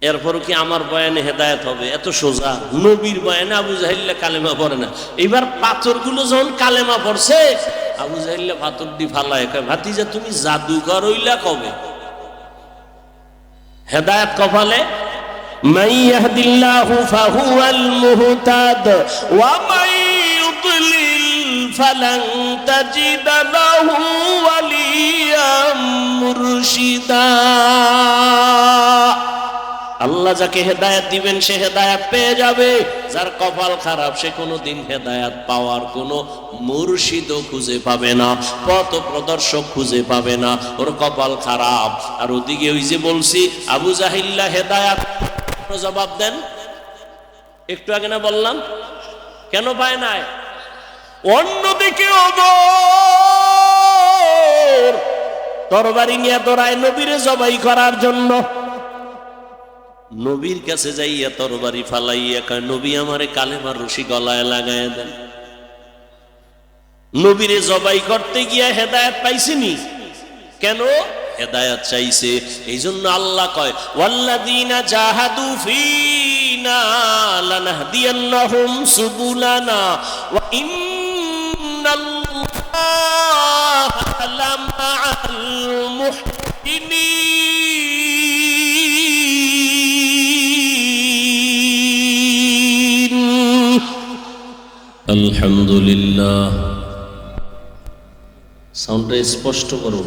এরপরও কি আমার বয়ানে হেদায়েত হবে? এত সোজা। নবীর বয়ানে আবু জাহিল্লা কালেমা পড়ে না। এবার পাথরগুলো যখন কালেমা পড়ছে, আবু জাহিল্লা পাথর দি ফালায়, ভাতিজা তুমি জাদুঘর হইলা কবে? হেদায়েত কপালে। মান ইয়াহদিল্লাহু ফাহুয়াল মুহতাদ ওয়া মান ইউদ্লিল ফালান তাজিদা লাহু ওয়ালিয়াম মুরশিদা। আল্লাহ যাকে হেদায়েত দিবেন সে হেদায়েত পেয়ে যাবে, যার কপাল খারাপ সে কোনোদিন হেদায়েত পাওয়ার কোনো মুর্শিদও খুঁজে পাবে না, পথ প্রদর্শক খুঁজে পাবে না, ওর কপাল খারাপ। আর ওদিকে ওই যে বলছি আবু জাহিল্লা হেদায়েত, জবাব দেন। একটু আগে না বললাম কেন পায় নাই? অন্যদিকে ওমর তরবারি নিয়ে দৌড়ায় নবীরে জবাই করার জন্য। নবীর কাছে যাইয়া তরবারি ফালাইয়া কয়, নবী আমারে কালেমার রশি গলায় লাগায় দেন। নবীরে জবাই করতে গিয়া হেদায়েত পাইছিনি কেন? হেদায়েত চাইছে। এই জন্য আল্লাহ কয়, ওয়াল্লাযীনা জাহাদু ফীনা লানাহদিয়ান্নাহুম সুবুলানা ওয়া ইন্নাল্লাহা লামাআল মুহসিনিন। আলহামদুলিল্লাহ। সাউন্ডটা স্পষ্ট করো।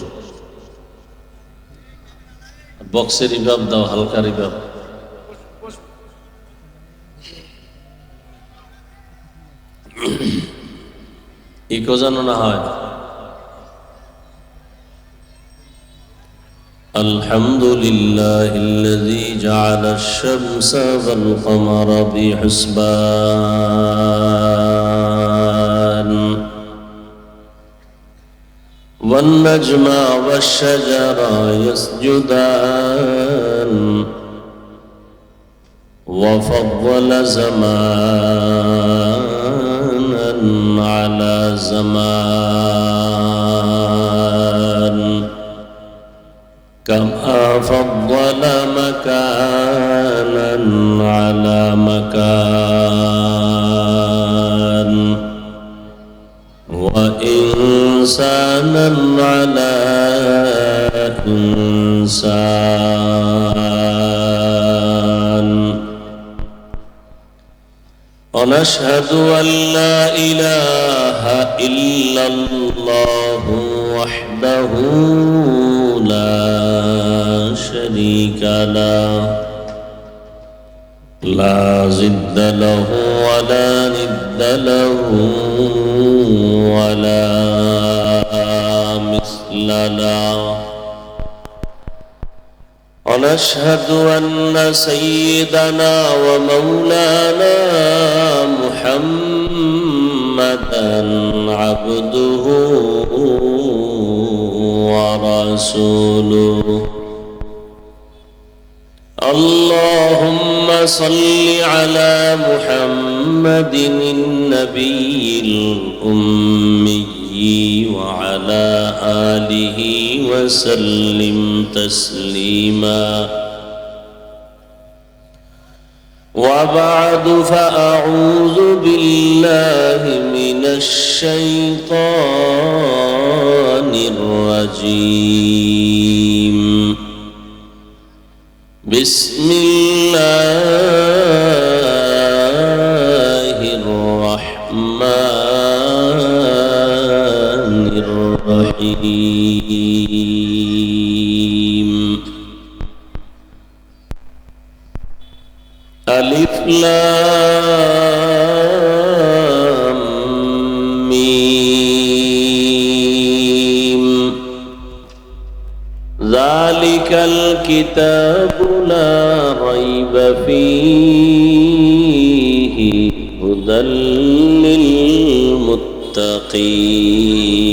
বক্সের রিভার্ব দাও, হালকা রিভার্ব। ইকো যেন না হয়। আলহামদুলিল্লাহিল্লাযী জাআলাশ শামসা ওয়াল কমারা বিহিসবান والنجم والشجر يسجدان وفضل زمانا على زمان كما فضل مكانا على مكان وإنسانا على إنسان ونشهد أن لا إله إلا الله وحده لا شريك له لا ضد له ولا ند له ولا مثل له ونشهد أن سيدنا ومولانا محمدا عبده ورسوله اللهم صل على محمد النبي الأمي وعلى آله وسلم تسليما وبعد فأعوذ بالله من الشيطان الرجيم بسم الله الرحمن الرحيم ألف لام ميم ذلك الكتاب لا ريب فيه هدى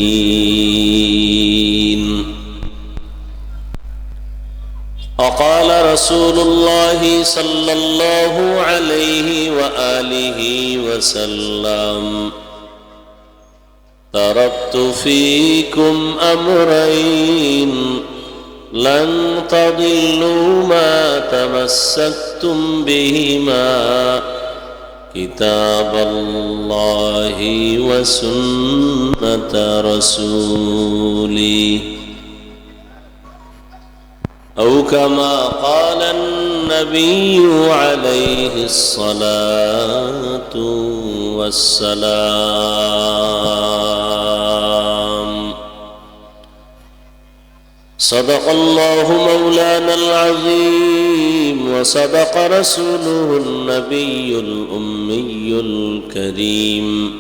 للمتقين وقال رسول الله صلى الله عليه وآله وسلم تركت فيكم أمرين لن تضلوا ما تمسكتم بهما كتاب الله وسنة رسوله أو كما قال النبي عليه الصلاة والسلام صدق الله مولانا العظيم وصدق رسوله النبي الأمي الكريم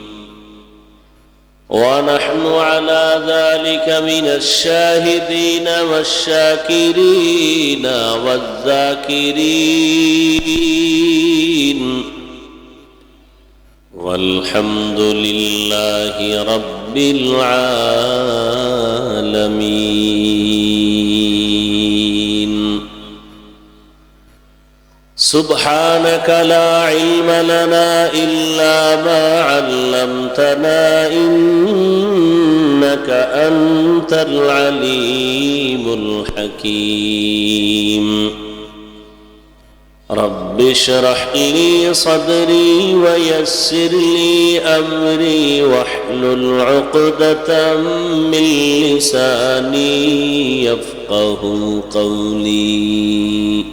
ونحن على ذلك من الشاهدين والشاكرين والذاكرين والحمد لله رب العالمين سبحانك لا علم لنا إلا ما علمتنا إنك أنت العليم الحكيم رب اشرح لي صدري ويسر لي أمري واحلل عقدة من لساني يفقه قولي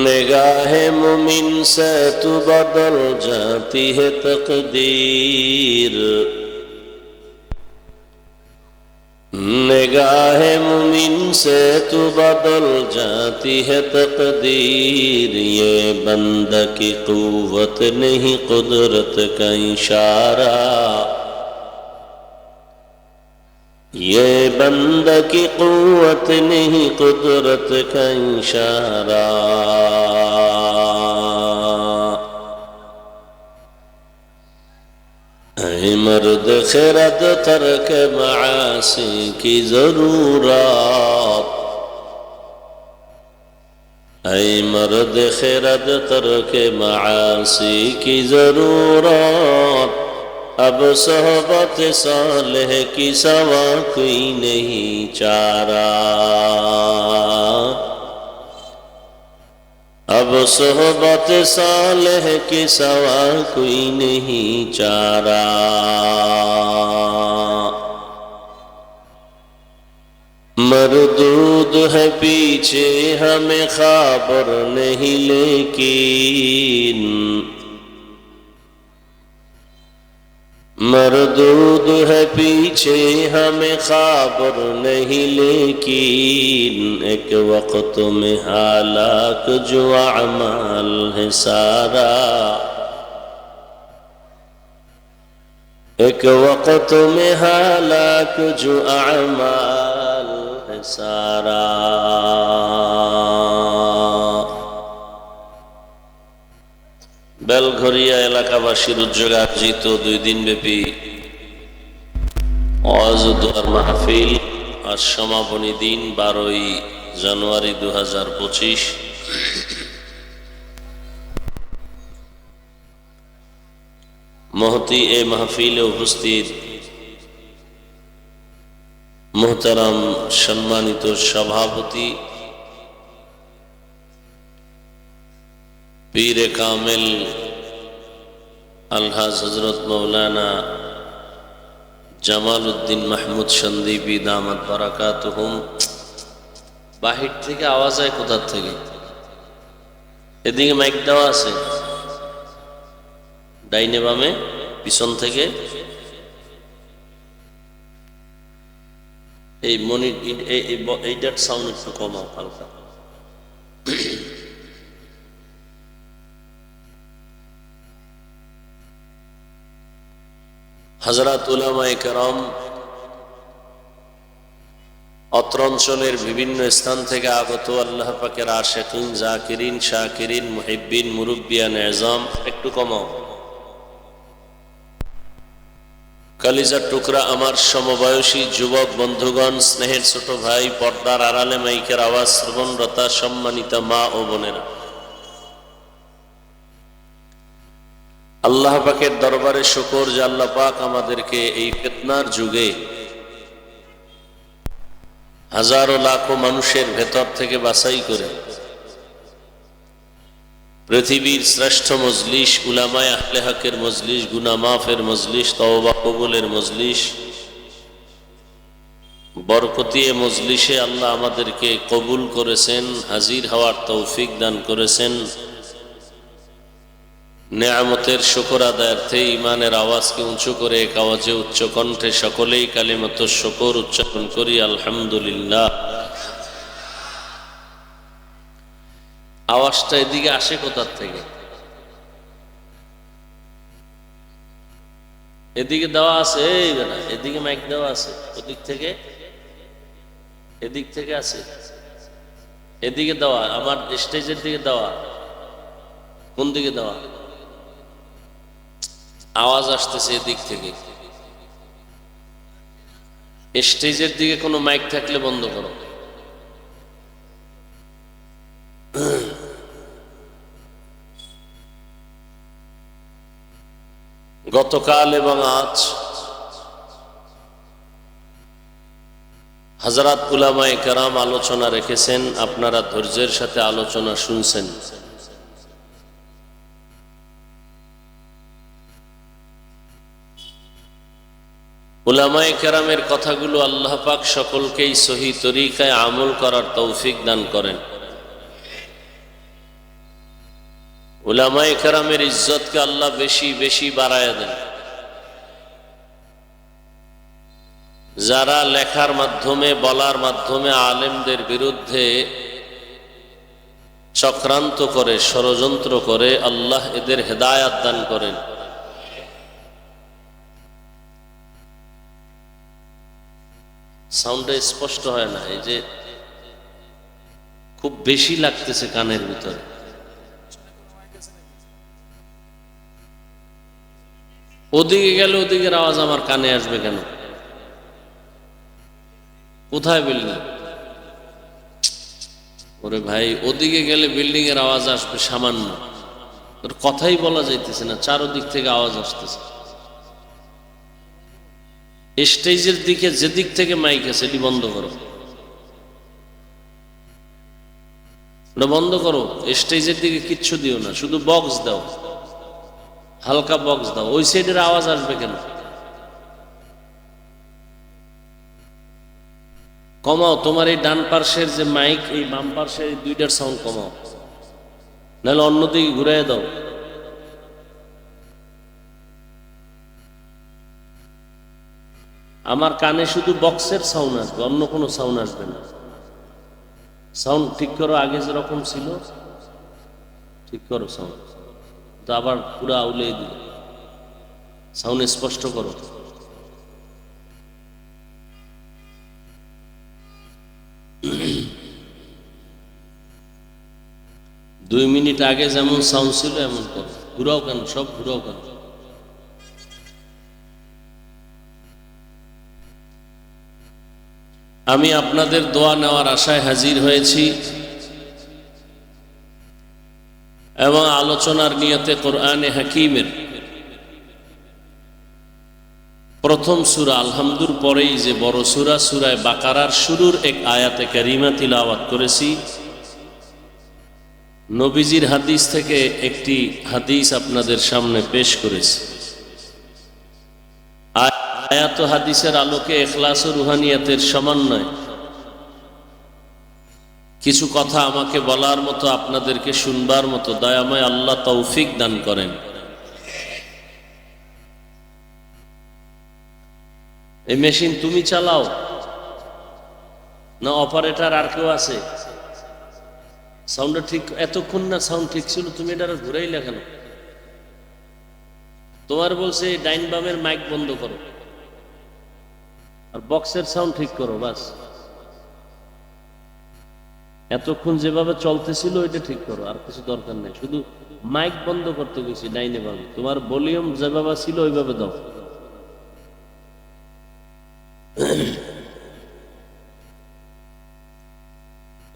निगाह मुमिन से तू बदल जाती है तकदीर निगाह मुमिन से तू बदल जाती है तकदीर ये बंद की कुव्वत नहीं कुदरत का इशारा ये बंद की कुव्वत नहीं कुदरत का इशारा ऐ मर्द खिरद तर्क मासी की जरूरत ऐ मर्द खिरद तर्क मासी की जरूरत अब सोहबत सालेह की सवा कोई नहीं चारा अब सोहबत सालेह की सवा कोई नहीं चारा मरदूद है पीछे हमें खबर नहीं लेकिन मरदूद है पीछे हमें खबर नहीं लेकिन एक वक्त में हालाक जो अमाल है सारा एक वक्त में हालाक जो अमाल है सारा বেলঘরিয়া এলাকাবাসীর উদ্যোগে আয়োজিত 2 দিনব্যাপী ওয়াজ ও দোয়ার মাহফিল আজ সমাপনী দিন 12 জানুয়ারি 2025 মহতি এই মাহফিলে উপস্থিত মুহতারাম সম্মানিত সভাপতি पीर कामिल अलहाज हजरत मौलाना জামালউদ্দিন মাহমুদ সন্দীপী দামাত বারাকাতুহুম। বাহির থেকে আওয়াজ হয় কোথার থেকে? এদিকে মাইক দেওয়া আছে, ডাইনে বামে পিছন থেকে। এই এইটার সাউন্ড একটু কমাও হালকা। হযরত উলামায়ে কেরাম অত্র অঞ্চলের বিভিন্ন স্থান থেকে আগত আল্লাহ পাকের আশিকিন, জাকিরিন, শাকিরিন, মুহিব্বিন, মুরব্বিয়ান এজাম, একটু কমাও। কলিজার টুকরা আমার সমবয়সী যুবক বন্ধুগণ, স্নেহের ছোট ভাই, পর্দার আড়ালে মাইকের আওয়াজ শ্রবণরতা সম্মানিত মা ও বোনেরা, আল্লাহ পাকের দরবারে শুকর যে আল্লাহ পাক আমাদেরকে এই ফিতনার যুগে হাজারো লাখো মানুষের ভেতর থেকে বাছাই করে পৃথিবীর শ্রেষ্ঠ মজলিস, উলামায়ে আহলে হকের মজলিস, গুনাহ মাফের মজলিস, তওবা কবুলের মজলিস, বরকতিয়ে মজলিসে আল্লাহ আমাদেরকে কবুল করেছেন, হাজির হওয়ার তৌফিক দান করেছেন। নেয়ামতের শুকর আদায়ার্থে ইমানের আওয়াজকে উঁচু করে এক আওয়াজে উচ্চ কণ্ঠে সকলেই কালিমাতুশ শুকর উচ্চারণ করি, আলহামদুলিল্লাহ। আওয়াজটা এদিকে আসে কোথার থেকে? এদিকে দেওয়া আছে, এই বেটা এদিকে মাইক দেওয়া আছে, ওদিক থেকে এদিক থেকে আছে, এদিকে দেওয়া, আমার স্টেজের দিকে দেওয়া, কোন দিকে দেওয়া? আওয়াজ আসতেছে এদিক থেকে। স্টেজের দিকে কোনো মাইক থাকলে বন্ধ করো। গতকাল এবং আজ হযরত উলামায়ে কেরাম আলোচনা রেখেছেন, আপনারা ধৈর্যের সাথে আলোচনা শুনছেন। উলামায়ে কেরামের কথাগুলো আল্লাহ পাক সকলকেই সহি তরিকায় আমল করার তৌফিক দান করেন। উলামায়ে কেরামের ইজ্জতকে আল্লাহ বেশি বেশি বাড়ায় দেন। যারা লেখার মাধ্যমে, বলার মাধ্যমে আলেমদের বিরুদ্ধে চক্রান্ত করে, ষড়যন্ত্র করে, আল্লাহ এদের হেদায়াত দান করেন। সাউন্ডটা স্পষ্ট হয় না, এই যে খুব বেশি লাগতেছে কানের ভিতরে। ওদিকে গেলে ওদিকের আওয়াজ আমার কানে আসবে কেন? কোথায় বিল্ডিং? ওরে ভাই, ওদিকে গেলে বিল্ডিং এর আওয়াজ আসবে সামান্য, ওর কথাই বলা যাইতেছে না, চারদিক থেকে আওয়াজ আসতেছে। স্টেজের দিকে যেদিক থেকে মাইক আছে এটি বন্ধ করো, ওটা বন্ধ করো। স্টেজের দিকে কিচ্ছু দিও না, শুধু বক্স দাও, হালকা বক্স দাও। ওই সাইডের আওয়াজ আসবে কেন? কমাও। তোমার এই ডান পার্শ্বের যে মাইক, এই বাম পার্শ্বের এই দুইটার সাউন্ড কমাও, নাহলে অন্যদিকে ঘুরাই দাও। আমার কানে শুধু বক্সের সাউন্ড আসবে, অন্য কোনো সাউন্ড আসবে না। সাউন্ড ঠিক করো, আগে যেরকম ছিল ঠিক করো সাউন্ড, তো আবার পুরো আউলে দিল। সাউন্ড স্পষ্ট করো। দুই মিনিট আগে যেমন সাউন্ড ছিল এমন করো। ঘুরাও কেন? সব ঘুরাও কেন? আমি আপনাদের দোয়া নেওয়ার আশায় হাজির হয়েছি এবং আলোচনার নিয়তে কোরআনে হাকিমের প্রথম সূরা আলহামদুর পরেই যে বড় সূরা, সূরায়ে বাকারার শুরুর এক আয়াতে কারিমা তিলাওয়াত করেছি। নবীজির হাদিস থেকে একটি হাদিস আপনাদের সামনে পেশ করেছি। আয়াত ও হাদিসের আলোকে ইখলাস ও রুহানিয়াতের সমন্বয় কিছু কথা আমাকে বলার মতো, আপনাদেরকে শুনবার মতো দয়াময় আল্লাহ তৌফিক দান করেন। এই মেশিন তুমি চালাও না অপারেটর আর কেউ আছে? সাউন্ডটা ঠিক, এতক্ষণ না সাউন্ড ঠিক ছিল, তুমি এটা ঘুরাইলে কেন? তোমার বলছে ডাইন বামের মাইক বন্ধ করো আর বক্সের সাউন্ড ঠিক করো, বাস। এতক্ষণ যেভাবে চলতেছিল ওইটা ঠিক করো, আর কিছু দরকার নেই। শুধু মাইক বন্ধ করতে গেছি ডাইনে বামে, তোমার ভলিউম যেভাবে ছিল ওইভাবে দাও।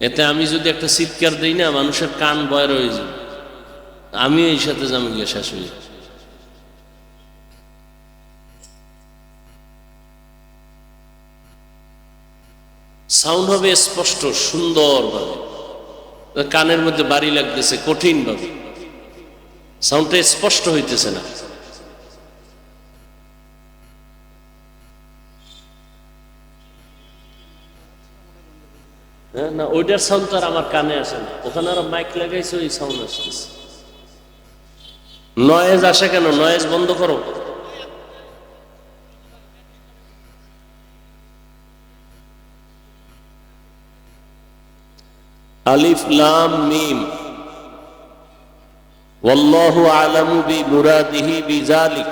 এতে আমি যদি একটা চিৎকার দিই না, মানুষের কান বয় রয়ে যাবে, আমি এই সাথে যাবো গিয়ে শেষ হয়ে। সাউন্ড হবে স্পষ্ট সুন্দরভাবে, কানের মধ্যে বাড়ি লাগতেছে কঠিন ভাবে, সাউন্ডটা স্পষ্ট হইতেছে না। হ্যাঁ, না ওইটার সাউন্ড তো আর আমার কানে আসে না, ওখানে আরো মাইক লাগাইছে, ওই সাউন্ড আসতেছে। নয়েজ আসে কেন? নয়েজ বন্ধ করো। আলিফ লাম মিম ওয়াল্লাহু আ'লামু বিমুরাদিহি বিযালিক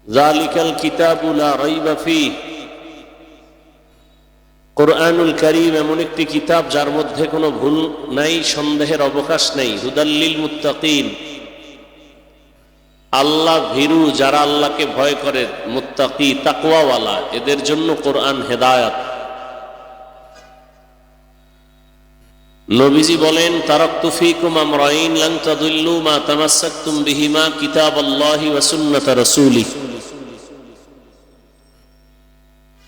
যালিকাল কিতাবু লা রাইবা ফীহ। কোরআনুল কারীম এমন একটি কিতাব যার মধ্যে কোনো ভুল নাই, সন্দেহের অবকাশ নেই। হুদাল্লিল মুত্তাকিন, আল্লাহ ভীরু যারা আল্লাহকে ভয় করে, মুত্তাকি তাকওয়াওয়ালা, এদের জন্য কোরআন হেদায়াত। নবীজি বলেন, তারাকতু ফীকুম আমরাইন লান তাদিল্লু মা তামাসসাকতুম বিহিমা কিতাবাল্লাহি ওয়া সুন্নাতা রাসূলিহি।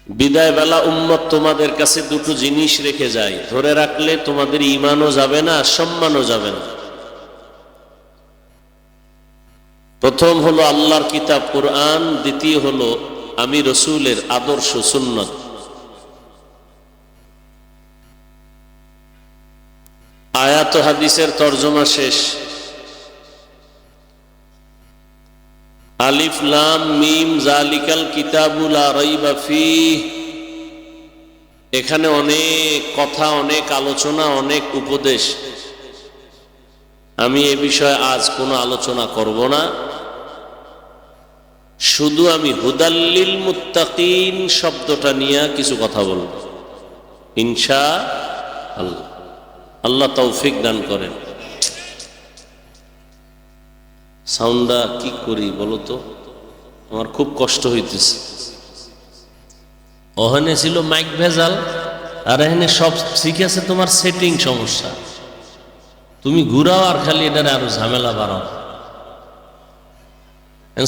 বিদায় বেলা উম্মত তোমাদের কাছে দুটো জিনিস রেখে যায়, ধরে রাখলে তোমাদের ঈমানও যাবে না, সম্মানও যাবে না। প্রথম হলো আল্লাহর কিতাব কোরআন, দ্বিতীয় হলো আমি রসূলের আদর্শ সুন্নাত। আয়াত ও হাদিসের তরজমা শেষ। আলিফ লাম মিম যালিকাল কিতাবু লা রাইবা ফীহ, এখানে অনেক কথা, অনেক আলোচনা, অনেক উপদেশ। আমি এ বিষয়ে আজ কোনো আলোচনা করব না, শুধু আমি হুদাল্লিল মুত্তাকিন শব্দটা নিয়ে কিছু কথা বলব ইনশাআল্লাহ। আল্লাহ তৌফিক দান করেন। সাউন্ডটা কি করি বলো তো, আমার খুব কষ্ট হইতেছে। ওখানে ছিল মাইক ভেজাল, আর এখানে সব শিখেছে তোমার সেটিং সমস্যা। তুমি ঘুরাও আর খালি এটারে আরো ঝামেলা বাড়াও।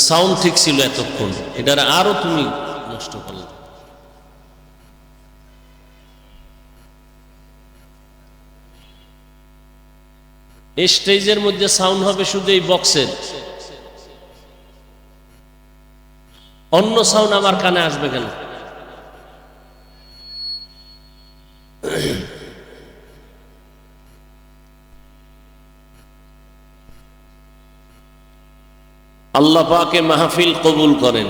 সাউন্ড ঠিক ছিল এতক্ষণ, এটারে আরো তুমি নষ্ট করলে। এই স্টেজের মধ্যে সাউন্ড হবে শুধু এই বক্সের, অন্য সাউন্ড আমার কানে আসবে কেন? আল্লাহ পাকে মাহফিল কবুল করেন,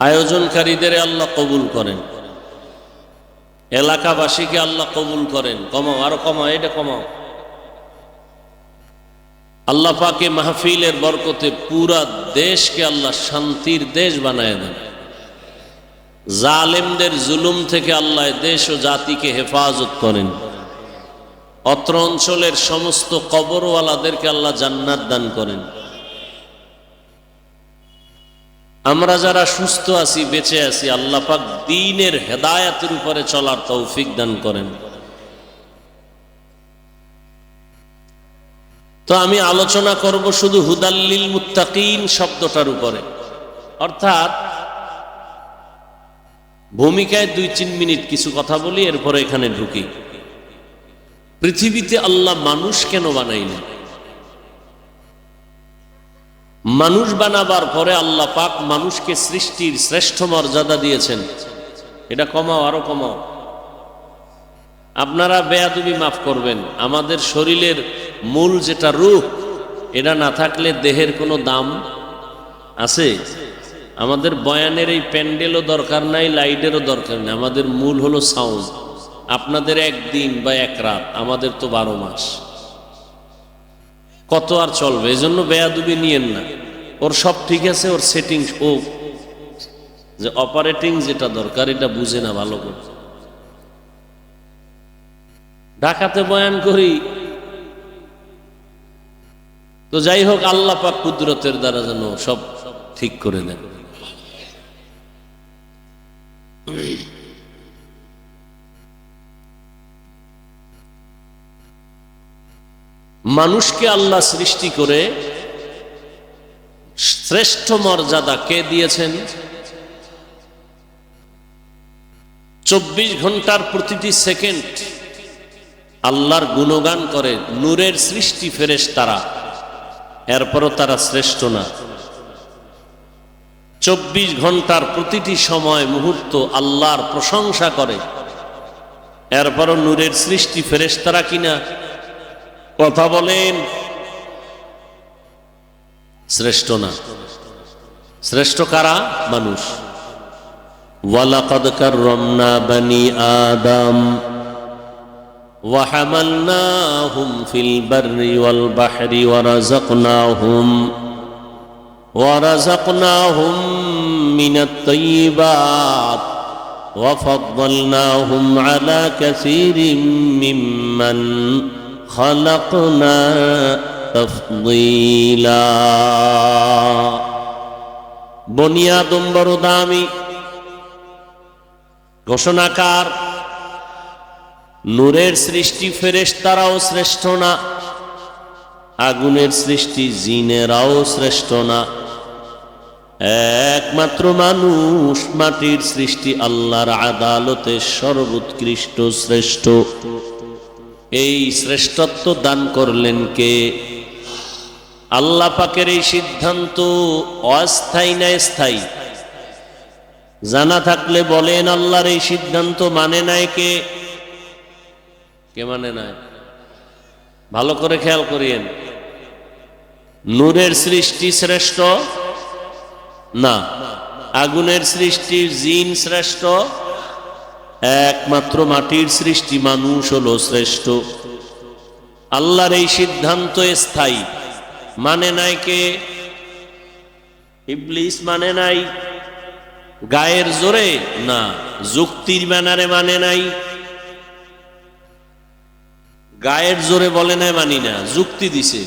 আয়োজনকারীদের আল্লাহ কবুল করেন, এলাকাবাসীকে আল্লাহ কবুল করেন। কমাও, আরো কমাও, এটা কমাও। আল্লাহ পাকে মাহফিলের বরকতে পুরা দেশকে আল্লাহ শান্তির দেশ বানায় দেন। জালেমদের জুলুম থেকে আল্লাহ দেশ ও জাতিকে হেফাজত করেন। অত্র অঞ্চলের সমস্ত কবরওয়ালাদেরকে আল্লাহ জান্নাত দান করেন। আমরা যারা সুস্থ আছি, বেঁচে আছি, আল্লাহ পাক দ্বীনের হেদায়াতের উপরে চলার তৌফিক দান করেন। তো আমি আলোচনা করব শুধু হুদাল্লিল মুত্তাকিন শব্দটার উপরে, অর্থাৎ ভূমিকায় 2-3 মিনিট কিছু কথা বলি, এরপরে এখানে ঢুকি। পৃথিবীতে আল্লাহ মানুষ কেন বানাইলেন? মানুষ বানাবার পরে আল্লাহ পাক মানুষকে সৃষ্টির শ্রেষ্ঠ মর্যাদা দিয়েছেন। এটা কমাও, আরো কমাও। আপনারা বেয়াদবি মাফ করবেন, আমাদের শরীরের মূল যেটা রূহ, এটা না থাকলে দেহের কোনো দাম আছে? আমাদের বয়ানের এই প্যান্ডেলও দরকার নাই, লাইটেরও দরকার নেই। আমাদের মূল হলো সাউন্ড। আপনাদের একদিন বা এক রাত, আমাদের তো 12 মাস। কত আর চলবে? এজন্য বেয়াদবি নিয়েন না। ওর সব ঠিক আছে, ওর সেটিং, ও যে অপারেটিং যেটা দরকার এটা বুঝে না ভালো করে। ঢাকাতে বয়ান করি তো যাই হোক, আল্লাহ পাক কুদরতের দ্বারা যেন সব ঠিক করে দেন। মানুষকে আল্লাহ সৃষ্টি করে শ্রেষ্ঠ মর্যাদা কে দিয়েছেন? 24 ঘন্টার প্রতিটি সেকেন্ড আল্লাহর গুণগান করে নূরের সৃষ্টি ফেরেশতারা, এরপরও তারা শ্রেষ্ঠ না। 24 ঘন্টার প্রতিটি সময় মুহূর্ত আল্লাহর প্রশংসা করে, এরপরও নূরের সৃষ্টি ফেরেশতারা কিনা কথা বলেন শ্রেষ্ঠ না। শ্রেষ্ঠ কারা? মানুষ। ওয়ালাকাদ কাররামনা বানি আদম ওয়া হামালনাহুম ফিল বাররি ওয়াল বাহরি ওয়া রাযাকনাহুম মিনাত তাইয়্যিবাত ওয়া ফাদ্দালনাহুম আলা কাসীরিম মিম্মান খালাকনা তাফদীলা। বনি আদম বড় দামি, ঘোষণাকার। নূরের সৃষ্টি ফেরেশতারাও শ্রেষ্ঠ না, আগুনের সৃষ্টি জিনেরাও শ্রেষ্ঠ না, একমাত্র মানুষ মাটির সৃষ্টি আল্লাহর আদালতে সর্বোৎকৃষ্ট শ্রেষ্ঠ। এই শ্রেষ্ঠত্ব দান করলেন কে? আল্লাহ পাকের এই সিদ্ধান্ত অস্থায়ী না স্থায়ী? জানা থাকলে বলেন আল্লাহর এই সিদ্ধান্ত মানে নাই কে? কে মানে নাই? ভালো করে খেয়াল করিয়েন। নূরের সৃষ্টি শ্রেষ্ঠ না, আগুনের সৃষ্টি জিন শ্রেষ্ঠ, একমাত্র মাটির সৃষ্টি মানুষ হলো শ্রেষ্ঠ। আল্লাহর এই সিদ্ধান্ত স্থায়ী, মানে নাই কে? ইবলিস মানে নাই, গায়ের জোরে না, যুক্তির ব্যানারে মানে নাই। গায়ের জোরে বলে নাই মানি না, যুক্তি দিছে।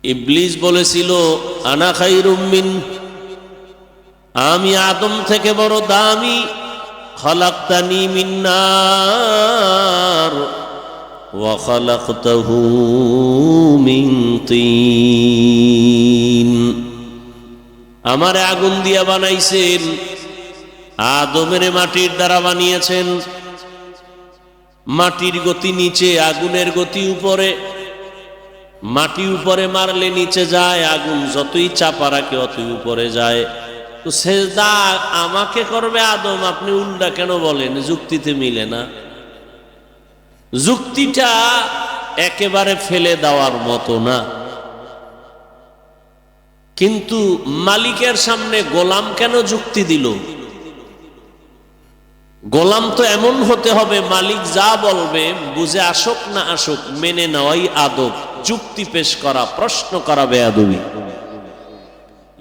ইবলিস বলেছিল আনা খায়রুম মিন, আমি আদম থেকে বড় দামি। খালাকতানি মিন নার ওয়া খালাকতাহু মিন তিন। আমারে আগুন দিয়া বানাইছেন, আদমের মাটির দ্বারা বানিয়েছেন। মাটির গতি নিচে, আগুনের গতি উপরে। মাটি উপরে মারলে নিচে যায়, আগুন যতই চাপা রাখে অতই উপরে যায়। তো সেজদা আমাকে করবে আদম, আপনি উল্টা কেন বলেন? যুক্তিতে মিলে না। যুক্তিটা একেবারে ফেলে দেওয়ার মতো না, কিন্তু মালিকের সামনে গোলাম কেন যুক্তি দিল? গোলাম তো এমন হতে হবে, মালিক যা বলবে বুঝে আসুক না আসুক মেনে নেওয়াই আদব। যুক্তি পেশ করা, প্রশ্ন করা বেয়াদবি।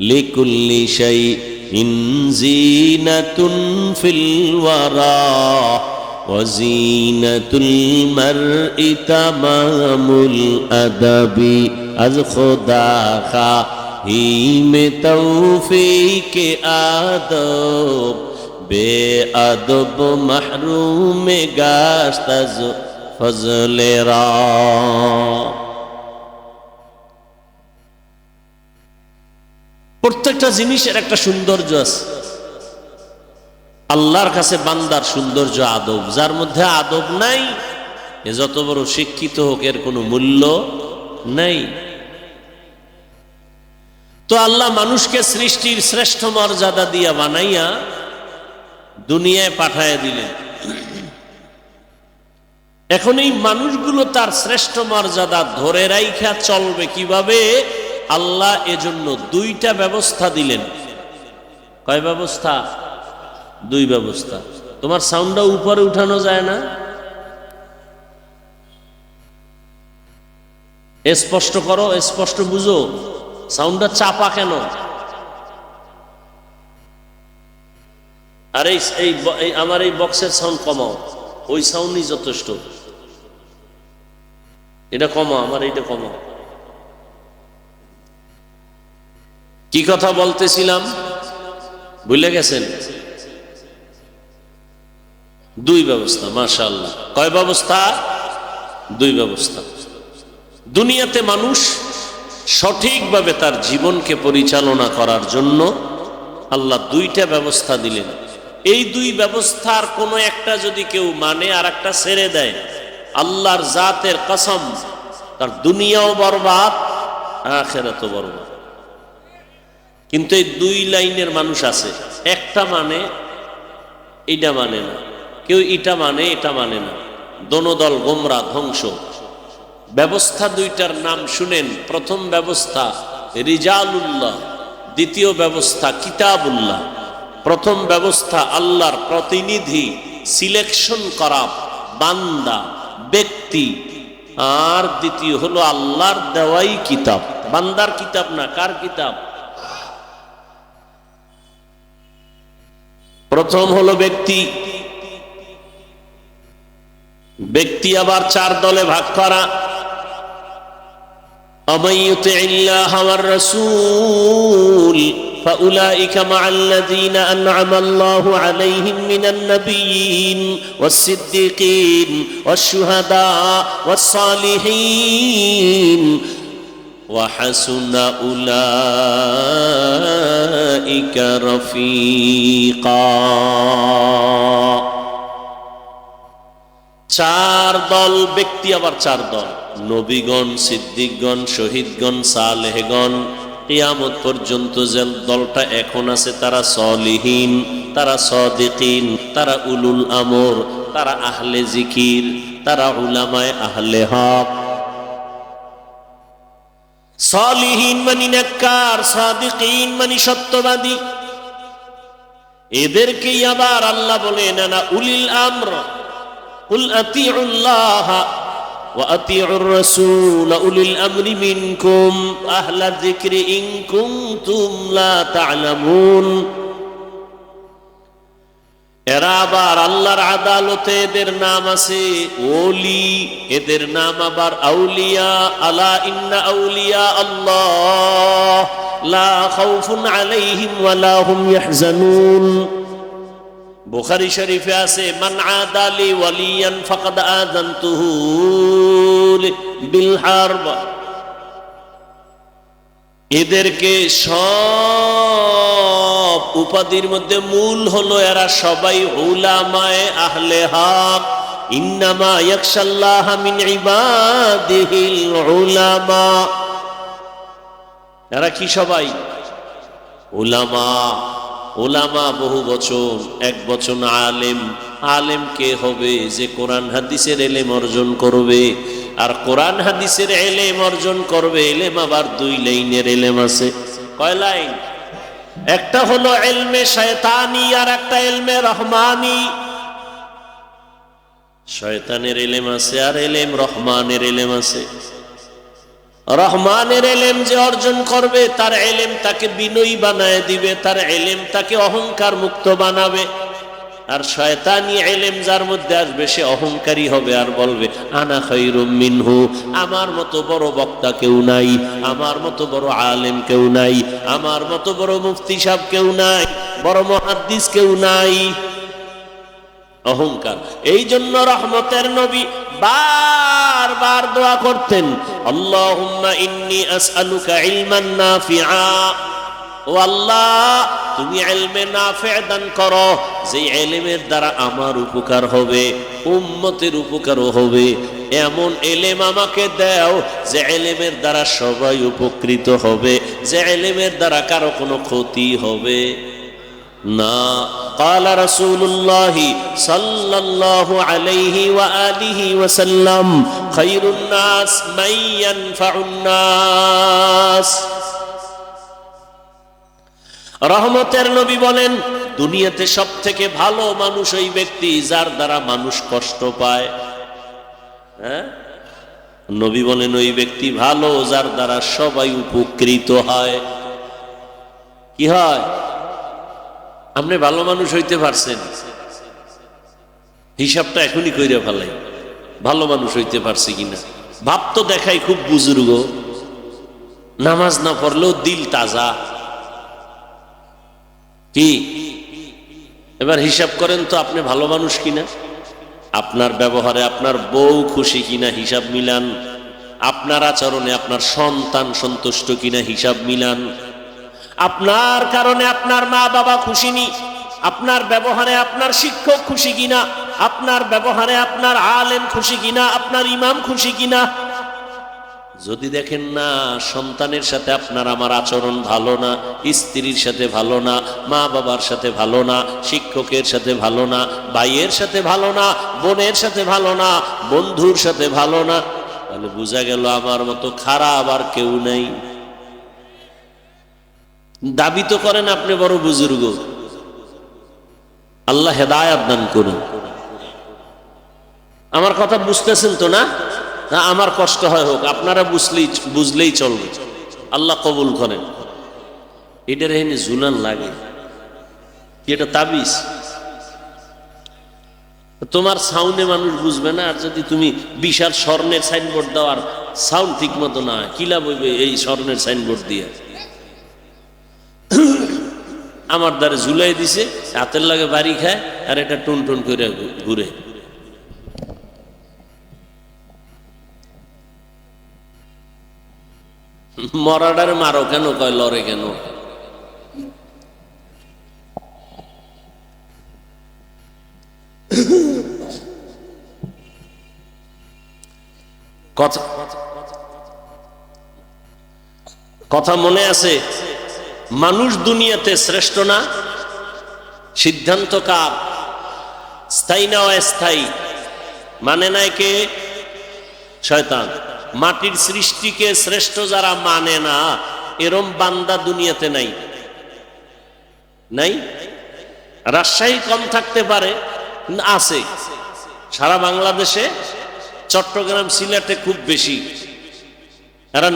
লিকুল্লি শাইইন জিনাতুন ফিল ওয়ারা ওয়া জিনাতুল মারই তামামুল আদাবি। আজ খোদা খাহিমে তৌফিকে আদব বেআদব মাহরুমে গাশত আজ ফজলেরা। প্রত্যেকটা জিনিসের একটা সৌন্দর্য আছে। আল্লাহর কাছে বান্দার সৌন্দর্য আদব। যার মধ্যে আদব নাই, এ যত বড় শিক্ষিত হোক এর কোনো মূল্য নাই। তো আল্লাহ মানুষকে সৃষ্টির শ্রেষ্ঠ মর্যাদা দিয়া বানাইয়া দুনিয়ায় পাঠাইয়া দিলেন। এখন এই মানুষগুলো তার শ্রেষ্ঠ মর্যাদা ধরে রাইখা চলবে কিভাবে? আল্লাহ এজন্য দুইটা ব্যবস্থা দিলেন। কয় ব্যবস্থা? দুই ব্যবস্থা। তোমার সাউন্ডটা উপরে উঠানো যায় না? স্পষ্ট করো, স্পষ্ট বুঝো। সাউন্ডটা চাপা কেন? আর এই আমার এই বক্সের সাউন্ড কমাও, ওই সাউন্ডই যথেষ্ট। এটা কমাও, আমার এইটা কমাও। কি কথা বলতেছিলাম ভুলে গেছেন? দুই ব্যবস্থা। মাশাআল্লাহ। কয় ব্যবস্থা? দুই ব্যবস্থা। দুনিয়াতে মানুষ সঠিকভাবে তার জীবনকে পরিচালনা করার জন্য আল্লাহ দুইটা ব্যবস্থা দিলেন। এই দুই ব্যবস্থার কোনো একটা যদি কেউ মানে আর একটা ছেড়ে দেয়, আল্লাহর জাতের কসম, তার দুনিয়াও বরবাদ, আখিরাতও বরবাদ। কিন্তু এই দুই লাইনের মানুষ আছে, একটা মানে এটা মানে না, কেউ এটা মানে এটা মানে না, দোনো দল গোমরা, ধ্বংস। ব্যবস্থা দুইটার নাম শুনেন। প্রথম ব্যবস্থা রিজালুল্লাহ, দ্বিতীয় ব্যবস্থা কিতাবুল্লাহ। প্রথম ব্যবস্থা আল্লাহর প্রতিনিধি সিলেকশন করা বান্দা, ব্যক্তি, আর দ্বিতীয় হলো আল্লাহর দেওয়াই কিতাব। বান্দার কিতাব না, কার কিতাব? প্রথম হলো ব্যক্তি। ব্যক্তি আবার চার দলে ভাগ করা। ومن يطع الله والرسول فأولئك مع الذين أنعم الله عليهم من النبيين والصديقين والشهداء والصالحين وحسن أولئك رفيقا। চার দল ব্যক্তি, আবার চার দল নবীগণ, সিদ্দিকগণ, শহীদগণ, সালেহগণ। কিয়ামত পর্যন্ত যে দলটা এখন আছে তারা সলিহিন, তারা সাদিকিন, তারা উলুল আমর, তারা আহলে জিকির, তারা উলামায়ে আহলে হক। সলিহিন মানে নেককার, সাদিকিন মানে সত্যবাদী। এদেরকেই আবার আল্লাহ বলেন না উলিল আমর, কুল আতিউল্লাহ ওয়া আতিউর রাসূল উলিল আমরি মিনকুম আহলা যিকরি ইন কুনতুম লা তা'লামুন। এরা আবার আল্লাহর আদালতে এদের নাম আছে ওলি, এদের নাম আবার আউলিয়া। আলা ইন্না আউলিয়া আল্লাহ লা খাউফুন আলাইহিম ওয়া লা হুম ইয়াহজানুন। বুখারী শরীফে আছে মান আদালি ওয়ালিয়ান ফাকাদ আযানতুহু বিল হারব। এদেরকে সব উপাধির মধ্যে মূল হলো এরা সবাই উলামায়ে আহলে হক। ইন্নামা ইয়াখশাল্লাহ মিন ইবাদিহিল উলামা। এরা কি সবাই? উলামা। উলামা বহু বচন, এক বচন আলেম। আলেম কে হবে? যে কোরআন হাদিসের ইলম অর্জন করবে। আর কোরআন হাদিসের ইলম অর্জন করবে, ইলম আবার দুই লাইনের ইলম আছে। কয় লাইন? একটা হলো ইলমে শয়তানি আর একটা ইলমে রহমানি। শয়তানের ইলম আছে আর ইলম রহমানের ইলম আছে। রহমানের ইলম যে অর্জন করবে তার ইলম তাকে বিনয়ী বানায় দিবে, তার ইলম তাকে অহংকার মুক্ত বানাবে। আর শয়তানি ইলম যার মধ্যে আসবে সে অহংকারী হবে আর বলবে আনা খায়রুম মিনহু, আমার মতো বড় বক্তা কেউ নাই, আমার মতো বড় আলেম কেউ নাই, আমার মতো বড় মুফতি সাহেব কেউ নাই, বড় মুহাদ্দিস কেউ নাই। অহংকার। এই জন্য রহমতের নবী বারবার দোয়া করতেন আল্লাহুম্মা ইন্নী আসআলুকা ইলমান নাফিআ। ও আল্লাহ, তুমি ইলমে নাফি দান করো, যে ইলমের দ্বারা আমার উপকার হবে, উম্মতের উপকারও হবে। এমন ইলম আমাকে দাও যে ইলমের দ্বারা সবাই উপকৃত হবে, যে ইলমের দ্বারা কারো কোনো ক্ষতি হবে না। قال رسول الله صلى الله عليه وآله وسلم خير الناس من ينفع الناس। রহমতের নবী বলেন দুনিয়াতে সব থেকে ভালো মানুষ ওই ব্যক্তি যার দ্বারা মানুষ কষ্ট পায়। হ্যাঁ, নবী বলেন ওই ব্যক্তি ভালো যার দ্বারা সবাই উপকৃত হয়। কি হয়? আপনি ভালো মানুষ হইতে পারছেন, হিসাবটা এখনই কইরা ফেলাই, ভালো মানুষ হইতে পারছে কিনা। ভাব তো দেখাই খুব বুজুর্গ, নামাজ না পড়লেও দিল তাজা। কি এবার হিসাব করেন তো আপনি ভালো মানুষ কিনা। আপনার ব্যবহারে আপনার বউ খুশি কিনা হিসাব মিলান, আপনার আচরণে আপনার সন্তান সন্তুষ্ট কিনা হিসাব মিলান, আপনার কারণে আপনার মা বাবা খুশি নি, আপনার ব্যবহারে আপনার শিক্ষক খুশি কিনা, আপনার ব্যবহারে আপনার আলেম খুশি কিনা, আপনার ইমাম খুশি কিনা। যদি দেখেন না সন্তানের সাথে আপনার আমার আচরণ ভালো না, স্ত্রীর সাথে ভালো না, মা বাবার সাথে ভালো না, শিক্ষকের সাথে ভালো না, ভাইয়ের সাথে ভালো না, বোনের সাথে ভালো না, বন্ধুর সাথে ভালো না, তাহলে বোঝা গেল আমার মতো খারাপ আর কেউ নেই। দাবি তো করেন আপনি বড় বুজুর্গ, আল্লাহ হেদায়েত দান করুন। আমার কথা বুঝতেছেন তো না? আমার কষ্ট হয় হোক, আপনারা বুঝলেই চলবে, আল্লাহ কবুল করেন। এটার এনে ঝুলান লাগে কি? এটা তাবিজ। তোমার সাউন্ডে মানুষ বুঝবে না, আর যদি তুমি বিশাল স্বর্ণের সাইনবোর্ড দাও আর সাউন্ড ঠিক মতো না, কিলা বইবে এই স্বর্ণের সাইনবোর্ড দিয়ে? আমার দ্বারে ঝুলাই দিছে, হাতের লাগে বাড়ি খায়, আর এটা টুন টুন করে ঘুরে। মরাডার মারো কেন, কয় লড়ে কেন? কথা মনে আছে? মানুষ দুনিয়াতে শ্রেষ্ঠ না? সিদ্ধান্ত কার? স্থায়ী না অস্থায়ী? মানে নাই কে? শয়তান। মাটির সৃষ্টিকে শ্রেষ্ঠ যারা মানে না, এরম বান্দা দুনিয়াতে নাই। নাই? রাজশাহী কম থাকতে পারে, আছে সারা বাংলাদেশে, চট্টগ্রাম সিলেটে খুব বেশি। এরা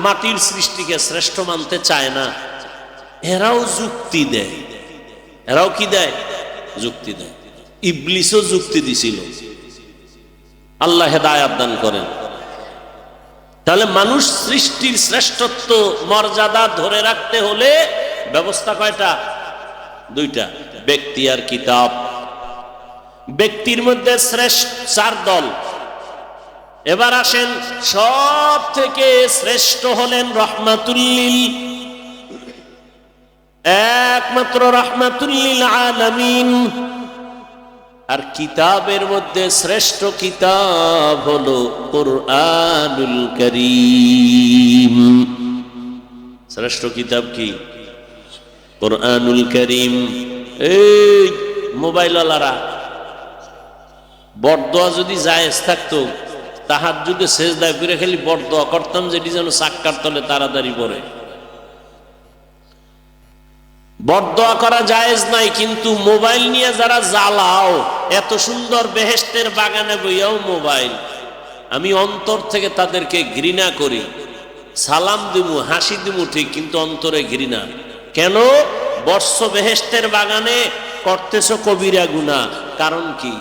মাটির সৃষ্টিকে শ্রেষ্ঠ মানতে চায় না। এরাও যুক্তি দেয়। এরাও কি দেয়? যুক্তি দেয়। ইবলিসও যুক্তি দিছিল। আল্লাহ হেদায়েত দান করেন। তাহলে মানুষ সৃষ্টির শ্রেষ্ঠত্ব মর্যাদা ধরে রাখতে হলে ব্যবস্থা কয়টা? দুইটা, ব্যক্তি আর কিতাব। ব্যক্তির মধ্যে শ্রেষ্ঠ 4 দল। এবার আসেন, সব থেকে শ্রেষ্ঠ হলেন রহমাতুল্লিল, একমাত্র রহমাতুল্লিল আলামিন। আর কিতাবের মধ্যে শ্রেষ্ঠ কিতাব হলো কুরআনুল কারীম। শ্রেষ্ঠ কিতাব কি? কুরআনুল কারীম। এই মোবাইলওয়ালারা, বড়দোয়া যদি জায়েজ থাকতো, তাহাজ্জুদে সেজদা করে খালি বড়দোয়া করতাম, যেটি যেন চাক্কার তলে তাড়াতাড়ি পড়ে। বড়দোয়া করা জায়েজ নাই, কিন্তু মোবাইল নিয়ে যারা জ্বালাও, এত সুন্দর বেহেশতের বাগানে বইয়াও মোবাইল। আমি অন্তর থেকে তাদেরকে ঘৃণা করি। সালাম দিমু, হাসি দিমু ঠিক, কিন্তু অন্তরে ঘৃণা। কেন? বর্ষ বেহেশতের বাগানে করতেছ কবিরা গুনাহ। কারণ কি?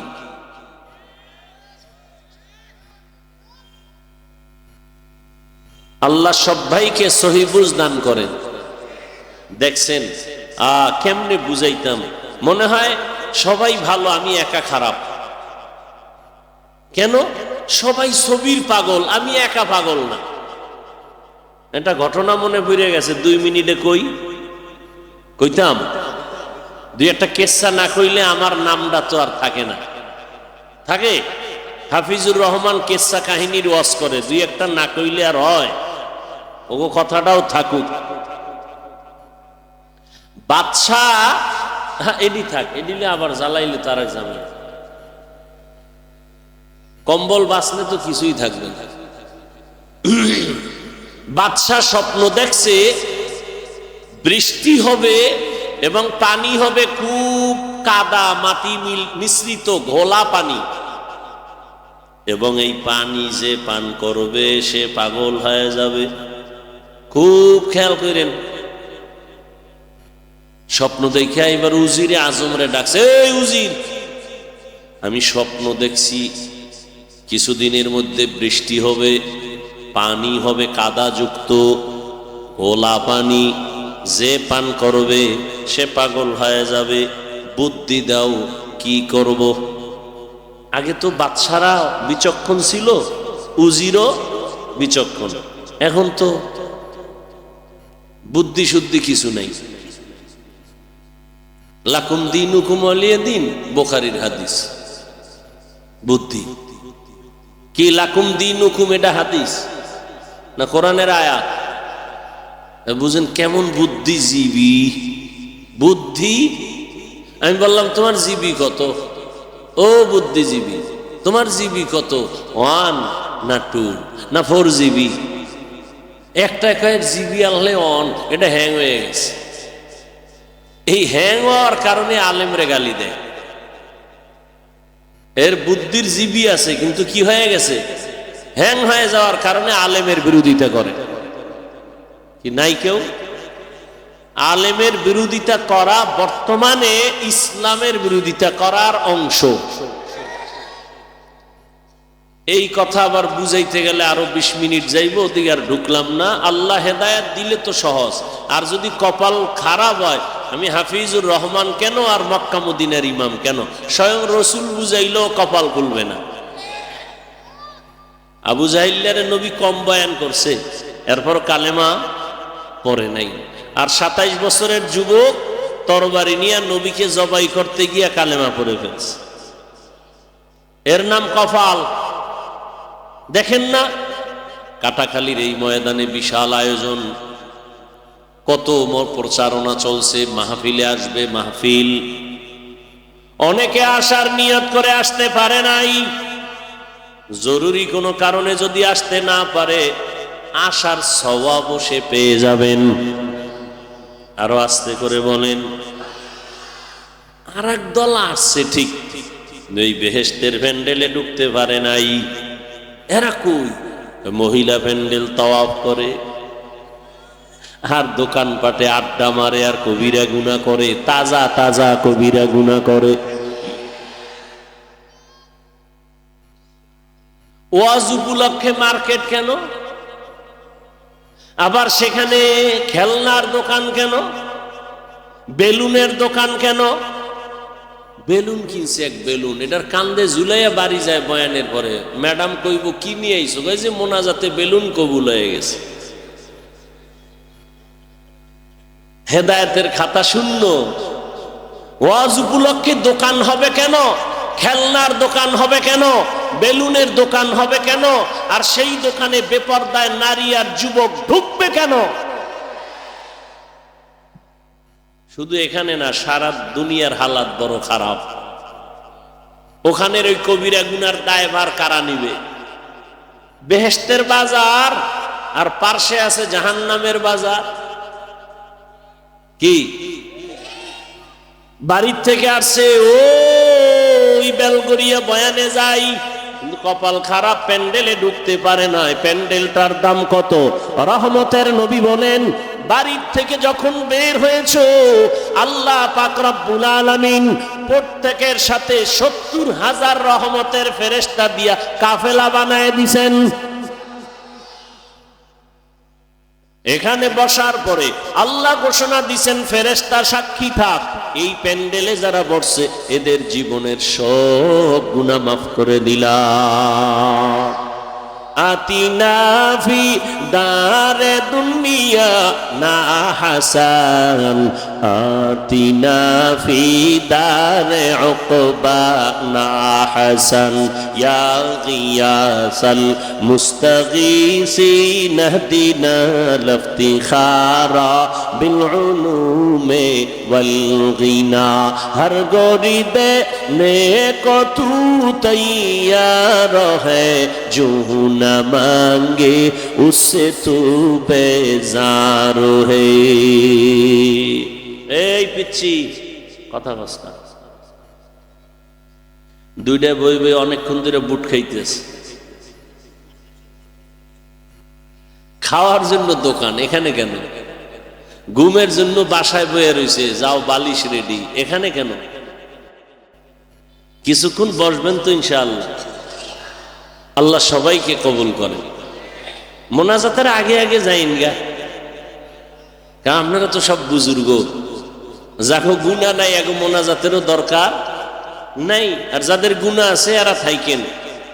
আল্লাহ সব ভাইকে সহি বুঝ দান করেন। দেখছেন কেমনে বুঝাইতাম? মনে হয় সবাই ভালো, আমি একা খারাপ। কেন? সবাই ছবির পাগল, আমি একা পাগল না। এটা ঘটনা মনে পড়ে গেছে, 2 মিনিটে কইতাম। 2-একটা কেসা না কইলে আমার নামটা তো আর থাকে না। থাকে? হাফিজুর রহমান কেসা কাহিনীর ওয়াজ করে, 2-একটা না কইলে আর হয়? ওগো কথাটাও থাকুক। বাদশাহ, এডি থাক, এডিলে আবার জ্বালাইলে তারা জানে। কম্বল বাঁচলে তো কিছুই থাকবে না। বাদশাহ স্বপ্ন দেখছে বৃষ্টি হবে এবং পানি হবে খুব কাদা, মাটি মিশ্রিত ঘোলা পানি, এবং এই পানি যে পান করবে সে পাগল হয়ে যাবে। খুব খেয়াল করেন। স্বপ্ন দেখে এবার উজিরে আজমরে ডাকছে, এই উজির, আমি স্বপ্ন দেখছি কিছুদিনের মধ্যে বৃষ্টি হবে, পানি হবে কাদা যুক্ত, ঘোলা পানি, যে পান করবে সে পাগল হয়ে যাবে, বুদ্ধি দাও, কি করব? আগে তো বাদশারা বিচক্ষণ ছিল, উজিরও বিচক্ষণ। এখন তো বুদ্ধি শুদ্ধি কিছু নাই। লাকুম দীনুকুম ওয়ালিয়া দিন, বুখারীর হাদিস। বুদ্ধি কি? লাকুম দীনুকুম এটা হাদিস না কোরআনের আয়াত? বুঝেন কেমন বুদ্ধিজীবী। বুদ্ধি, আমি বললাম তোমার জিবি কত? ও বুদ্ধিজীবী, তোমার জিবি কত? 1 না 2 না 4 জিবি? একটা কয়েক জিবি আনলে অন, এটা হ্যাং হয়ে গেছে। এই হ্যাং হওয়ার কারণে আলেমরে গালি দেয়। এর বুদ্ধির জিবি আছে কিন্তু কি হয়ে গেছে? হ্যাং হয়ে যাওয়ার কারণে আলেমের বিরোধিতা করে। কি নাই কেউ? আলেমের বিরোধিতা করা বর্তমানে ইসলামের বিরোধিতা করার অংশ। এই কথা আবার বুঝাইতে গেলে আরো 20 মিনিট যাইব, ওদিকে আর ঢুকলাম না। আল্লাহ হেদায়েত দিলে তো সহজ, আর যদি কপাল খারাপ হয়, আমি হাফিজুর রহমান কেন আর মক্কা মদিনার ইমাম কেন? স্বয়ং রসুল বুঝাইলেও কপাল খুলবে না। আবু জাহিলের নবী কম বয়ান করছে, এরপর কালেমা পড়ে নাই। আর 27 বছরের যুবক তরবারি নিয়ে নবীকে জবাই করতে গিয়া কালেমা পড়ে ফেলছে। এর নাম কপাল। দেখেন না কাটাখালীর এই ময়দানে বিশাল আয়োজন, কত প্রচারণা চলছে, মাহফিলে আসবে, মাহফিল। অনেকে আসার নিয়ত করে আসতে পারে নাই, জরুরি কোনো কারণে যদি আসতে না পারে, আসার সওয়াব সে পেয়ে যাবেন। আরো আস্তে করে বলেন। আর এক দল আসছে ঠিক, এই বেহেশতের প্যান্ডেলে ঢুকতে পারে নাই। এরা কই? মহিলা প্যান্ডেল তাওয়াফ করে, আর দোকানপাটে আড্ডা মারে, আর কবিরা গুনাহ করে, তাজা তাজা কবিরা গুনাহ করে। ওয়াজ উপলক্ষে মার্কেট কেন? আবার সেখানে খেলনার দোকান কেন? বেলুনের দোকান কেন? বেলুন কিনছে এক বেলুন, এটার কান্দে ঝুলাইয়া বাড়ি যায় বয়ানের পরে। ম্যাডাম কইব কি নিয়ে আইছো? কই যে মোনাজাতে বেলুন কবুল হয়ে গেছে। হেদায়েতের খাতা শূন্য। ওয়াজ উপলক্ষে দোকান হবে কেন? খেলনার দোকান হবে কেন? বেলুনের দোকান হবে কেন? আর সেই দোকানে বেপরদায় নারী আর যুবক ঢুকবে কেন? শুধু এখানে না, সারা দুনিয়ার হালাত বড় খারাপ। ওখানের ওই কবিরা গুনার দায়ভার কারা নিবে? বেহেশতের বাজার আর পার্শ্বে আছে জাহান্নামের বাজার। কি বাড়ির থেকে আসছে ওই বেলগড়িয়া বয়ানে যাই, কিন্তু কপাল খারাপ, প্যান্ডেলে ঢুকতে পারে না। প্যান্ডেলটার দাম কত? রহমতের নবী বলেন, বাড়ির থেকে যখন বের হয়েছো, আল্লাহ পাক রব্বুল আলামিন প্রত্যেকের সাথে 70,000 রহমতের ফেরেশতা দিয়া কাফেলা বানায় দিছেন। এখানে বসার পরে আল্লাহ ঘোষণা দিছেন, ফেরেশতা সাক্ষী থাক, এই প্যান্ডেলে যারা বসছে এদের জীবনের সব গুনাহ মাফ করে দিলাম। আতিনা ফি দারে দুনিয়া না হাসান, আতিনা ফি দারে উকবা না হাসান, ইয়া গিয়াসাল মুস্তাগীসিন ইহদিনা লিফতিখারা বিল উলুমে ওয়াল গিনা। হর গোরি দে নেকো তু তৈয়ার হ্যায়, जो न मांगे उससे तू बेजार है। এই পিচ্ছি কথা বসনা, দুইটা বই বই অনেকক্ষণ ধরে বুট খাইতেছে। খাওয়ার জন্য দোকান, এখানে কেন? ঘুমের জন্য বাসায় বয়ে রয়েছে, যাও বালিশ রেডি, এখানে কেন? কিছুক্ষণ বসবেন তো ইনশাআল্লাহ। আল্লাহ সবাইকে কবুল করেন। মোনাজাতের আগে আগে যাইন গা, কারণ আপনারা তো সব বুজুর্গ, যাকে গুনাহ নাই আগে মোনাজাতেরও দরকার নাই। আর যাদের গুনাহ আছে এরা থাইকেন,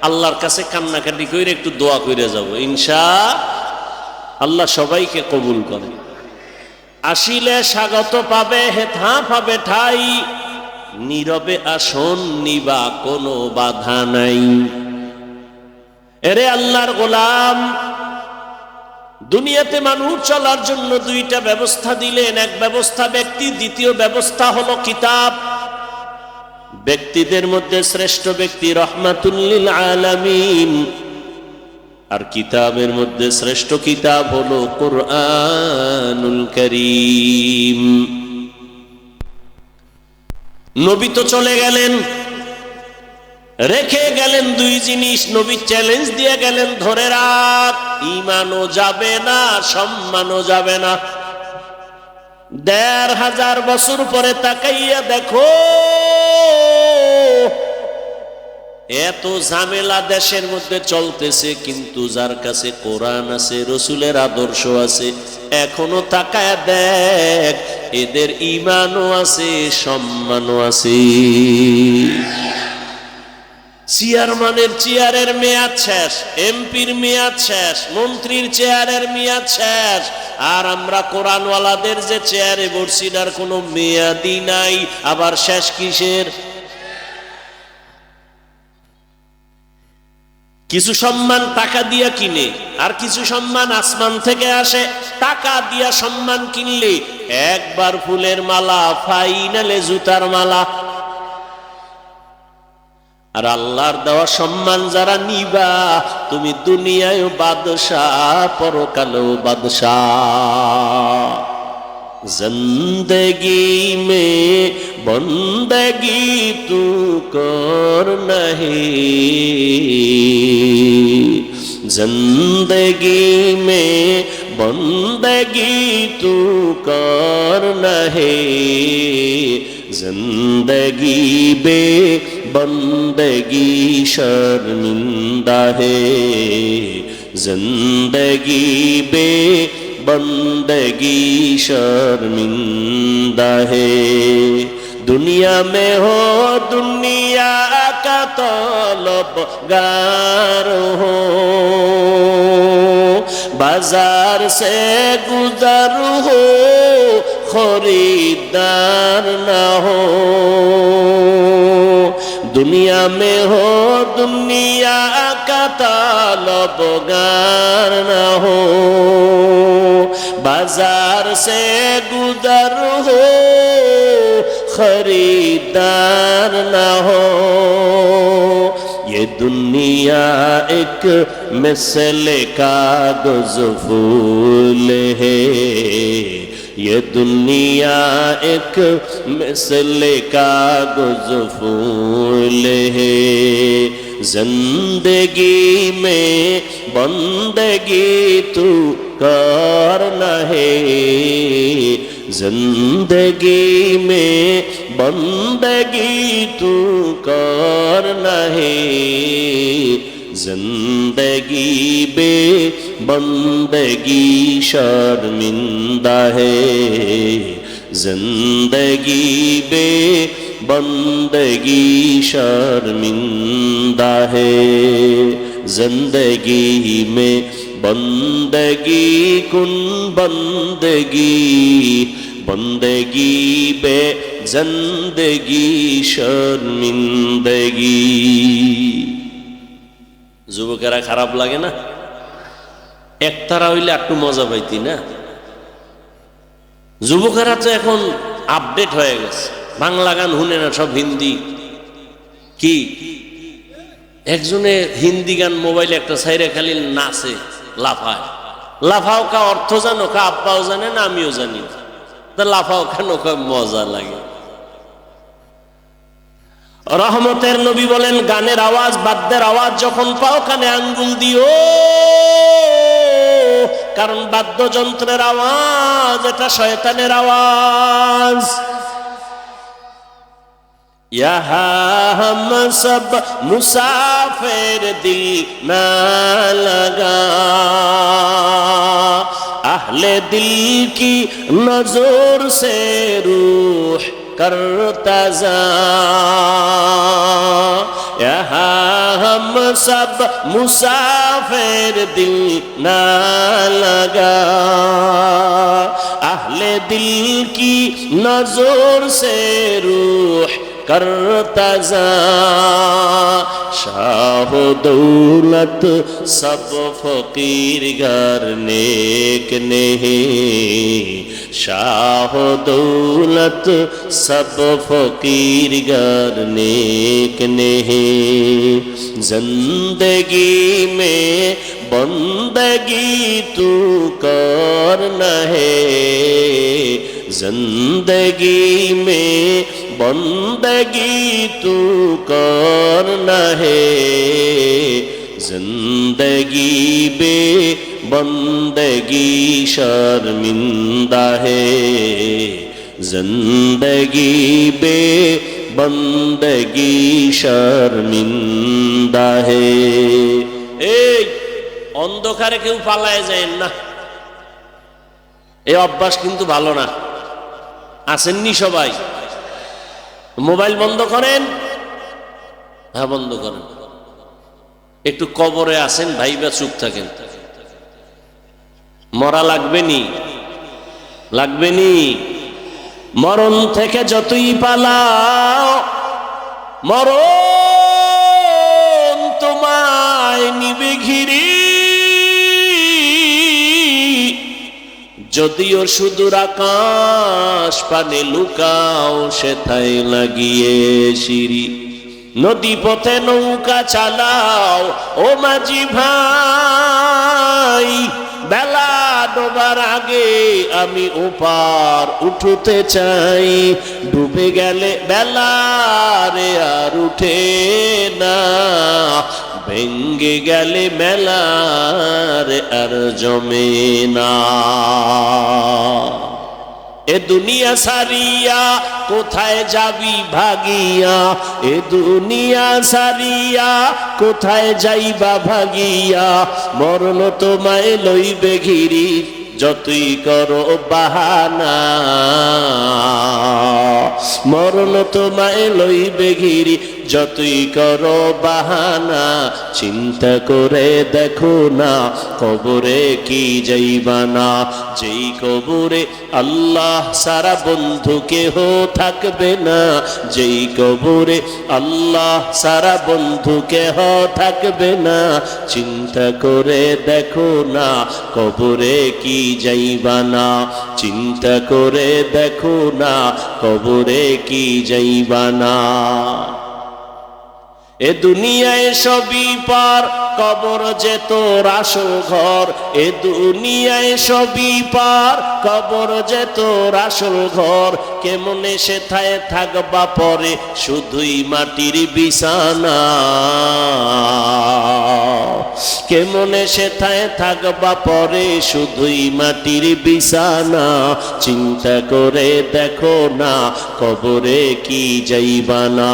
আল্লাহর কাছে কান্নাকাটি করে একটু দোয়া করে যাব, ইনশা আল্লাহ সবাইকে কবুল করেন। আসিলে স্বাগত পাবে, হেথা পাবে ঠাই, নীরবে আসন নিবা কোনো বাধা নাই। এরে আল্লাহর গোলাম, দুনিয়াতে মানুষ চলার জন্য দুইটা ব্যবস্থা দিলেন। এক ব্যবস্থা ব্যক্তি, দ্বিতীয় ব্যবস্থা হলো কিতাব। ব্যক্তিদের মধ্যে শ্রেষ্ঠ ব্যক্তি রহমাতুল লিল আলামিন, আর কিতাবের মধ্যে শ্রেষ্ঠ কিতাব হলো কুরআনুল কারীম। নবী তো চলে গেলেন, রেখে গেলেন দুই জিনিস। নবী চ্যালেঞ্জ দিয়ে গেলেন, ধরে রাখ, ঈমানও যাবে না, সম্মানও যাবে না। ১৫০০ বছর পরে তাকাইয়া দেখো, এত ঝামেলা দেশের মধ্যে চলতেছে, কিন্তু যার কাছে কোরআন আছে, রসুলের আদর্শ আছে, এখনো তাকায় দেখ, এদের ঈমানও আছে, সম্মানও আছে। চেয়ারম্যানের চেয়ারের মেয়াদ শেষ, এমপির মেয়াদ শেষ, মন্ত্রীর চেয়ারের মেয়াদ শেষ, আর আমরা কোরআনওয়ালাদের যে চেয়ারে বসছি তার কোনো মেয়াদই নাই। আবার শেষ কিসের? কিছু সম্মান টাকা দিয়া কিনে, আর কিছু সম্মান আসমান থেকে আসে। টাকা দিয়া সম্মান কিনলে একবার ফুলের মালা, ফাইনালে জুতার মালা। আর আল্লাহর দেওয়া সম্মান যারা নিবা, তুমি দুনিয়ায় বাদশাহ, পরকালেও বাদশাহ। জিন্দগি মে বন্দগি তু কর নহি, জিন্দগি মে বন্দগি তু কর নহি, জিন্দগি বে बंदगी शर्मिंदा है, जिंदगी बे बंदगी शर्मिंदा है। दुनिया में हो दुनिया का तलबगार हो, बाजार से गुजर हो, खरीदार ना हो। दुनिया में हो दुनिया का तलबगार ना हो, बाजार से गुजर हो, खरीदार ना हो। ये दुनिया एक मिसल कागज फूल है, ये दुनिया एक मिसल कागज फूल है। जिंदगी में बंदगी तू करना है, जिंदगी में बंदगी तू करना है। जिंदगी बे बंदगी शर्मिंदा है, जिंदगी बे बंदगी शर्मिंदा है। जिंदगी में बंदगी कुन बंदगी, बंदगी बे जिंदगी शर्मिंदगी। যুবকেরা খারাপ লাগে না? একতারা হইলে একটু মজা পাইতি না? যুবকেরা তো এখন আপডেট হয়ে গেছে, বাংলা গান শুনে না, সব হিন্দি। কি একজনে হিন্দি গান মোবাইলে একটা সাইরে খালি নাচে, লাফায়। লাফাও কা অর্থ জানো? কা আব্বাও জানে না, আমিও জানি না। তা লাফাও কেন? মজা লাগে। রহমতের নবী বলেন, গানের আওয়াজ, বাদ্যের আওয়াজ যখন পাও, কানে আঙ্গুল দিও, কারণ বাদ্যযন্ত্রের আওয়াজ এটা শয়তানের আওয়াজ। यहाँ हम सब मुसाफिर दिल ना लगा, अहले दिल की नजर से रूह करता जा, यहाँ हम सब मुसाफिर दिल ना लगा, अहले दिल की नजर से रूह करता जा, शाह दौलत सब फकीर घर नेक नहीं, शाह दौलत सब फकीर घर नेक नहीं, जिंदगी में बंदगी तू करना है, जिंदगी में बंदगी तू करना है, जिंदगी बे बंदगी शर्मिंदा है, जिंदगी बे बंदगी शर्मिंदा है। এই অন্ধকারে কেউ পালায় যায় না, এই অভ্যাস কিন্তু ভালো না। আসেননি সবাই? মোবাইল বন্ধ করেন, হ্যাঁ বন্ধ করেন। একটু কবরে আসেন, ভাইবা চুপ থাকেন। মরা লাগবে নি? লাগবে নি? মরণ থেকে যতই পালাও, মরণ তোমায় নিবে ঘিরি, যদিও সুদূর আকাশ পানে লুকাও সেথায় লাগিয়ে সিঁড়ি, নদী পথে নৌকা চালাও ও মাঝি ভাই, বেলা ডোবার আগে আমি ওপার উঠতে চাই, ডুবে গেলে বেলা রে আর উঠে না, ভেঙ্গে গেলে মেলার আর জমে না। এ দুনিয়া সারিয়া কোথায় যাবি ভাগিয়া, এ দুনিয়া সারিয়া কোথায় যাইবা ভাগিয়া, মরণ তোমায় লইবে ঘিরি যতই করো বাহানা, মরণ তোমায় লইবে ঘিরি যতই করো বাহানা, চিন্তা করে দেখো না কবরে কি যাইবা না, যেই কবরে আল্লাহ সারা বন্ধু কেহ থাকবে না, যেই কবরে আল্লাহ সারা বন্ধু কেহ থাকবে না, চিন্তা করে দেখো না কবরে কি যাইবা না, চিন্তা করে দেখো না কবরে কি যাইবা না। এ দুনিয়ায় সবই পার, কবর যে তোর আসল ঘর, এ দুনিয়ায় সবই পার, কবর যে তোর আসল ঘর, কেমনে সেথায় থাকবা পরে শুধুই মাটির বিছানা, কেমনে সেথায় থাকবা পরে শুধুই মাটির বিছানা, চিন্তা করে দেখো না কবরে কি যাইবা না,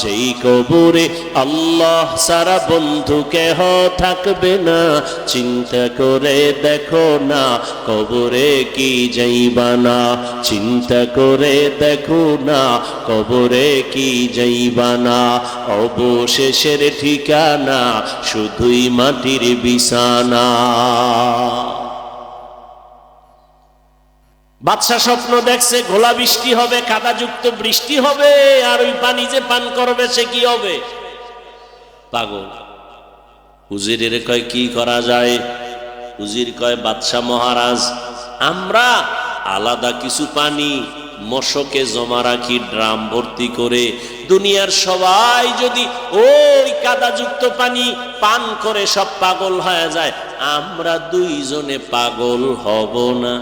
যেই কবরে আল্লাহ সারা বন্ধু কেহ থাকবে না, চিন্তা করে দেখো না কবরে কি যাইবা না, চিন্তা করে দেখো না কবরে কি যাইবা না, অবশেষের ঠিকানা শুধুই মাটির বিছানা। বাদশা স্বপ্ন দেখছে ঘোলা বৃষ্টি হবে, কাদাযুক্ত বৃষ্টি হবে, আর ওই পানি যে পান করবে সে কি হবে? পাগল। হুজুরের কয় কি করা যায়? হুজুর কয় বাদশা মহারাজ, আমরা আলাদা কিছু পানি মশকে জমা রাখি ড্রাম ভর্তি করে, দুনিয়ার সবাই যদি ওই কাদাযুক্ত পানি পান করে সব পাগল হয়ে যায়, আমরা দুইজনে পাগল হব না।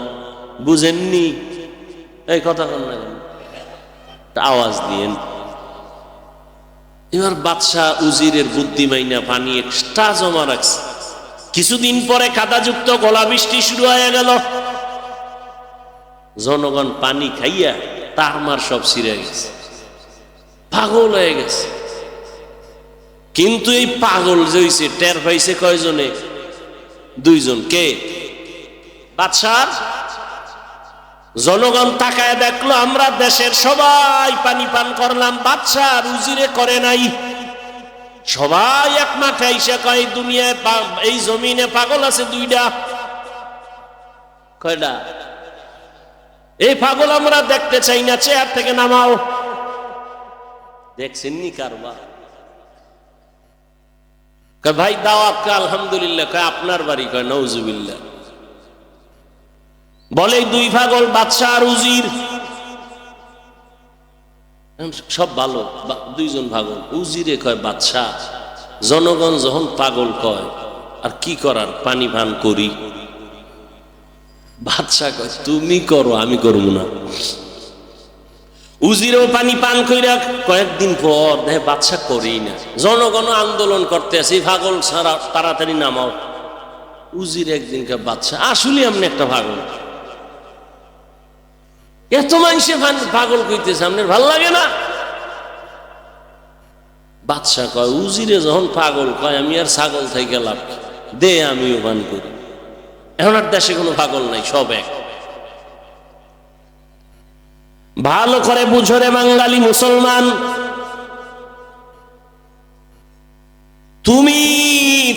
বুঝেননি এই কথা? আওয়াজ দিয়েন। এবার বাদশাহ উজিরের বুদ্ধি মাইনা পানি এক্সট্রা জমা রাখছে। কিছুদিন পরে কাদাযুক্ত গলা বৃষ্টি শুরু হয়ে গেল, জনগণ পানি খাইয়া তার মার সব ছিঁড়ে গেছে, পাগল হয়ে গেছে। কিন্তু এই পাগল যে হইছে টের পাইছে কয়জনে? দুইজন। কে? বাদশার জনগণ তাকায় দেখলো আমরা দেশের সবাই পানি পান করলাম, বাদশা রুজিরে করে নাই। সবাই এক মাঠে আইসা কয় দুনিয়ায় এই জমিনে পাগল আছে দুইটা। কয়টা? এই পাগল আমরা দেখতে চাই না, চেয়ার থেকে নামাও। দেখছেন নি কারবার? ভাই দাওয়াত, আলহামদুলিল্লাহ। কয় আপনার বাড়ি? কয় নাউজুবিল্লাহ। বলে দুই পাগল, বাদশা আর উজির, সব ভালো, দুইজন পাগল। উজিরে কয় বাদশা, জনগণ যখন পাগল কয় আর কি করার, পানি পান করি। বাদশা কয় তুমি করো, আমি করবো না। উজিরেও পানি পান কইরা কয়েকদিন পর দেখে বাদশা করেই না। জনগণ আন্দোলন করতে আছে, পাগল ছাড়া তাড়াতাড়ি নামাও। উজির একদিন কে বাদশা আসলে আপনি একটা পাগল, এত মানুষে পাগল কইতেছে, আপনার ভাল লাগে না? বাদশা কয় উজিরে যখন পাগল কয় আমি আর ছাগল থেকে লাভ দে, আমিও পান করি। এখন আর দেশে কোনো পাগল নাই, সব এক। ভালো করে বুঝো রে বাঙালি মুসলমান, তুমি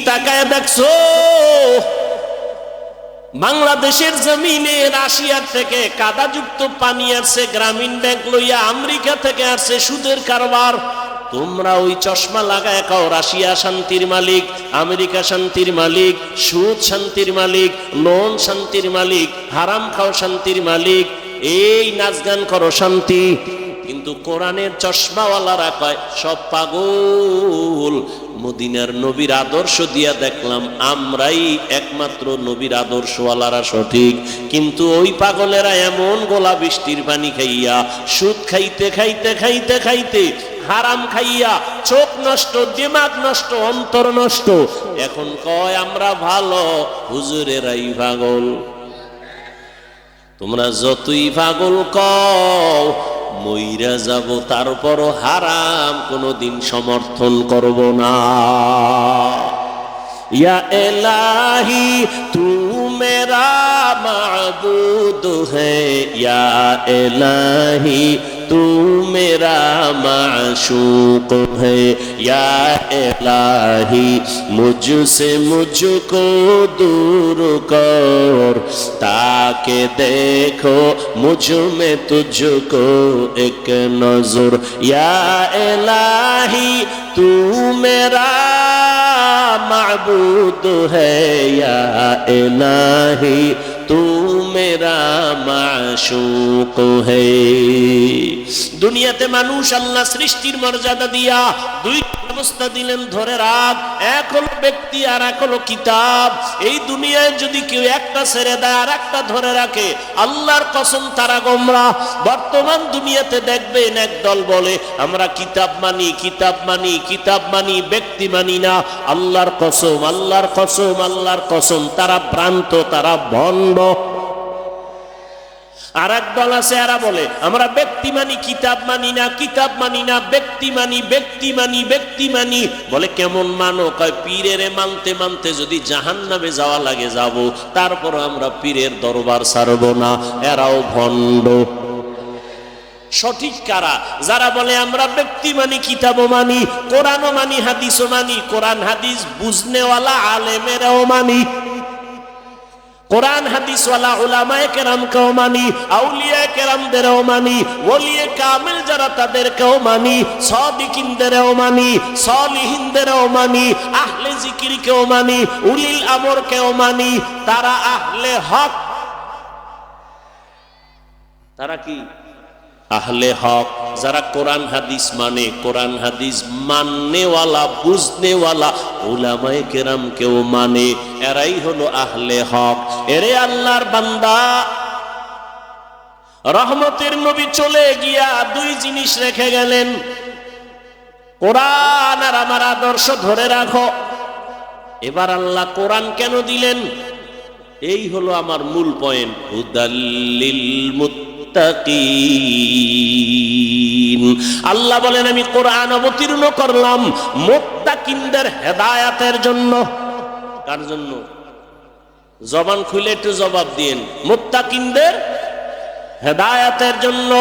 তাকায় দেখছো বাংলাদেশের জমিনে রাশিয়ার থেকে কাদাযুক্ত পানি আসছে, গ্রামীণ ব্যাংক লইয়া আমেরিকা থেকে আসছে সুদের কারবার। তোমরা ওই চশমা লাগায় খাও রাশিয়া শান্তির মালিক, আমেরিকা শান্তির মালিক, সুদ শান্তির মালিক, লোন শান্তির মালিক, হারাম খাও শান্তির মালিক, এই নাচ গান করো শান্তি। কিন্তু কোরআনের চশমাওয়ালারা কয় সব পাগল। মদিনার নবীর আদর্শ দিয়া দেখলাম আমরাই একমাত্র নবীর আদর্শওয়ালারা সঠিক। কিন্তু ওই পাগলেরা এমন গোলা বৃষ্টির পানি খাইয়া, সুদ খাইতে খাইতে খাইতে খাইতে, হারাম খাইয়া চোখ নষ্ট, দিমাগ নষ্ট, অন্তর নষ্ট, এখন কয় আমরা ভালো, হুজুরেরাই পাগল। তোমরা যতই পাগল কও, মইরা যাব, তারপরও হারাম কোনদিন সমর্থন করব না। ইয়া ইলাহি তু মেরা মাবুদ হ্যায়, ইয়া ইলাহি तू मेरा माशूक है, या इलाही मुझसे मुझको दूर कर, ताकि देखो मुझ में तुझको एक नजर, या इलाही तू मेरा माबूद है, या इलाही तू मेरा माशूक है। দুনিয়াতে মানুষ আল্লাহ সৃষ্টির মর্যাদা দিয়া দুই অবস্থা দিলেন, ধরে রাখ। এক হলো ব্যক্তি আর এক হলো কিতাব। এই দুনিয়ায় যদি কেউ একটা ছেড়ে দেয় আর একটা ধরে রাখে, আল্লাহর কসম তারা গোমরাহ। বর্তমান দুনিয়াতে দেখবেন একদল বলে আমরা কিতাব মানি, কিতাব মানি, কিতাব মানি, ব্যক্তি মানি না। আল্লাহর কসম, আল্লাহর কসম, আল্লাহর কসম, তারা ভ্রান্ত, তারা ভণ্ড। আর এক দল আছে, এরা বলে আমরা ব্যক্তি মানি, কিতাব মানি না, কিতাব মানি না, ব্যক্তি মানি, ব্যক্তি মানি, ব্যক্তি মানি। বলে কেমন মানো? কয় পীরের মানতে মানতে যদি জাহান্নামে যাওয়া লাগে যাব, তারপর আমরা পীরের দরবার ছাড়ব না। এরাও ভণ্ড। সঠিক কারা? যারা বলে আমরা ব্যক্তি মানি, কিতাবও মানি, কোরআনও মানি, হাদিসও মানি, কোরআন হাদিস বুঝনেওয়ালা আলেমেরাও মানি, কোরআন হাদিসওয়ালা উলামায়ে কেরামকেও মানি, আউলিয়া কেরামদেরও মানি, ওলিয়ে কামিল যারা তাদেরকেও মানি, সাদিকিনদেরও মানি, সালিহিনদেরও মানি, আহলে জিকিরকেও মানি, উলিল আমরকেও মানি। তারা আহলে হক। তারা কি? আহলে হক। যারা কোরআন হাদিস মানে, কোরআন হাদিস মাননেওয়ালা, বুঝনেওয়ালা উলামায়ে কেরামকেও মানে, এরাই হলো আহলে হক। এরে আল্লাহর বান্দা, রহমতের নবী চলে গিয়া দুই জিনিস রেখে গেলেন, কোরআন আর আমার আদর্শ ধরে রাখো। এবার আল্লাহ কোরআন কেন দিলেন? এই হলো আমার মূল পয়েন্ট। হুদাল্লিল মুত্তাকিন। আল্লাহ বলেন আমি কোরআন অবতীর্ণ করলাম মুত্তাকিনদের হেদায়েতের জন্য। কার জন্য? জবান খুলে একটু জবাব দিয়েন। মুত্তাকিনদের হেদায়েতের জন্য।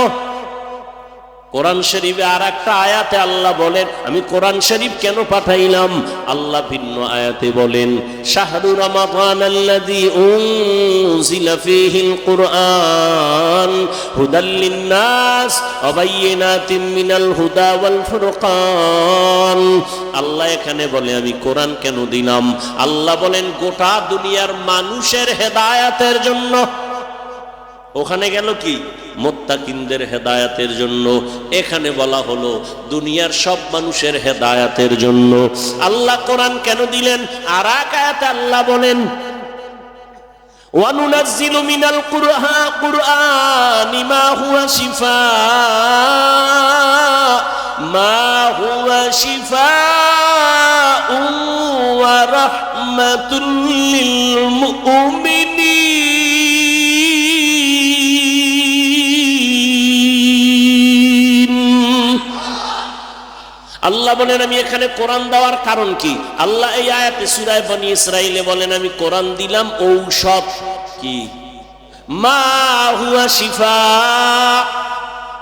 কোরআন শরীফে আর একটা আয়াতে আল্লাহ বলেন, আমি কোরআন শরীফ কেন পাঠাইলাম? আল্লাহ ভিন্ন আয়াতে বলেন, শাহরু রমাদানাল্লাযী উনজিলা ফীহিল কুরআন হুদাল লিন্নাস ওয়া বাইয়িনাতিম মিনাল হুদা ওয়াল ফুরকান। আল্লাহ এখানে বলে আমি কোরআন কেন দিলাম? আল্লাহ বলেন গোটা দুনিয়ার মানুষের হেদায়েতের জন্য। ওখানে গেল কি? মুত্তাকিনদের হেদায়েতের জন্য। এখানে বলা হলো দুনিয়ার সব মানুষের হেদায়েতের জন্য। আল্লাহ কোরআন কেন দিলেন? আর এক আয়াতে আল্লাহ বলেন, ওয়ানুনাজ্জিলু মিনাল কুরআনি মা হুয়া শিফাউন ওয়া রাহমাতুল লিল মুমিনিন। আল্লাহ বলেন আমি এখানে কোরআন দেওয়ার কারণ কি? আল্লাহ এই আয়াতে সূরা বনী ইসরাঈলে বলেন আমি কোরআন দিলাম ঔষধ। কি? মা হুয়া শিফা।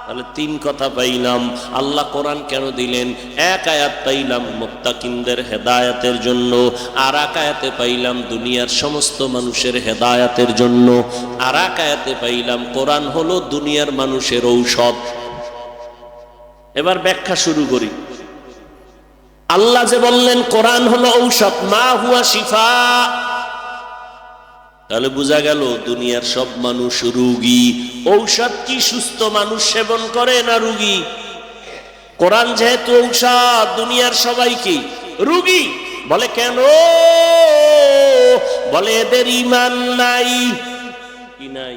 তাহলে তিন কথা পাইলাম। আল্লাহ কোরআন কেন দিলেন? এক আয়াত পাইলাম মুত্তাকিনদের হেদায়েতের জন্য, আর এক আয়াতে পাইলাম দুনিয়ার সমস্ত মানুষের হেদায়েতের জন্য, আর এক আয়াতে পাইলাম কোরআন হলো দুনিয়ার মানুষের ঔষধ। এবার ব্যাখ্যা শুরু করি। আল্লাহ যে বললেন কোরআন হলো ঔষধ, মা হুয়া শিফা, তাহলে বোঝা গেল দুনিয়ার সব মানুষ রোগী। ঔষধ কি সুস্থ মানুষ সেবন করে না রোগী? কোরআন যেহেতু ঔষধ, দুনিয়ার সবাই কি রোগী। বলে কেন? বলে এদের ঈমান নাই। কি নাই?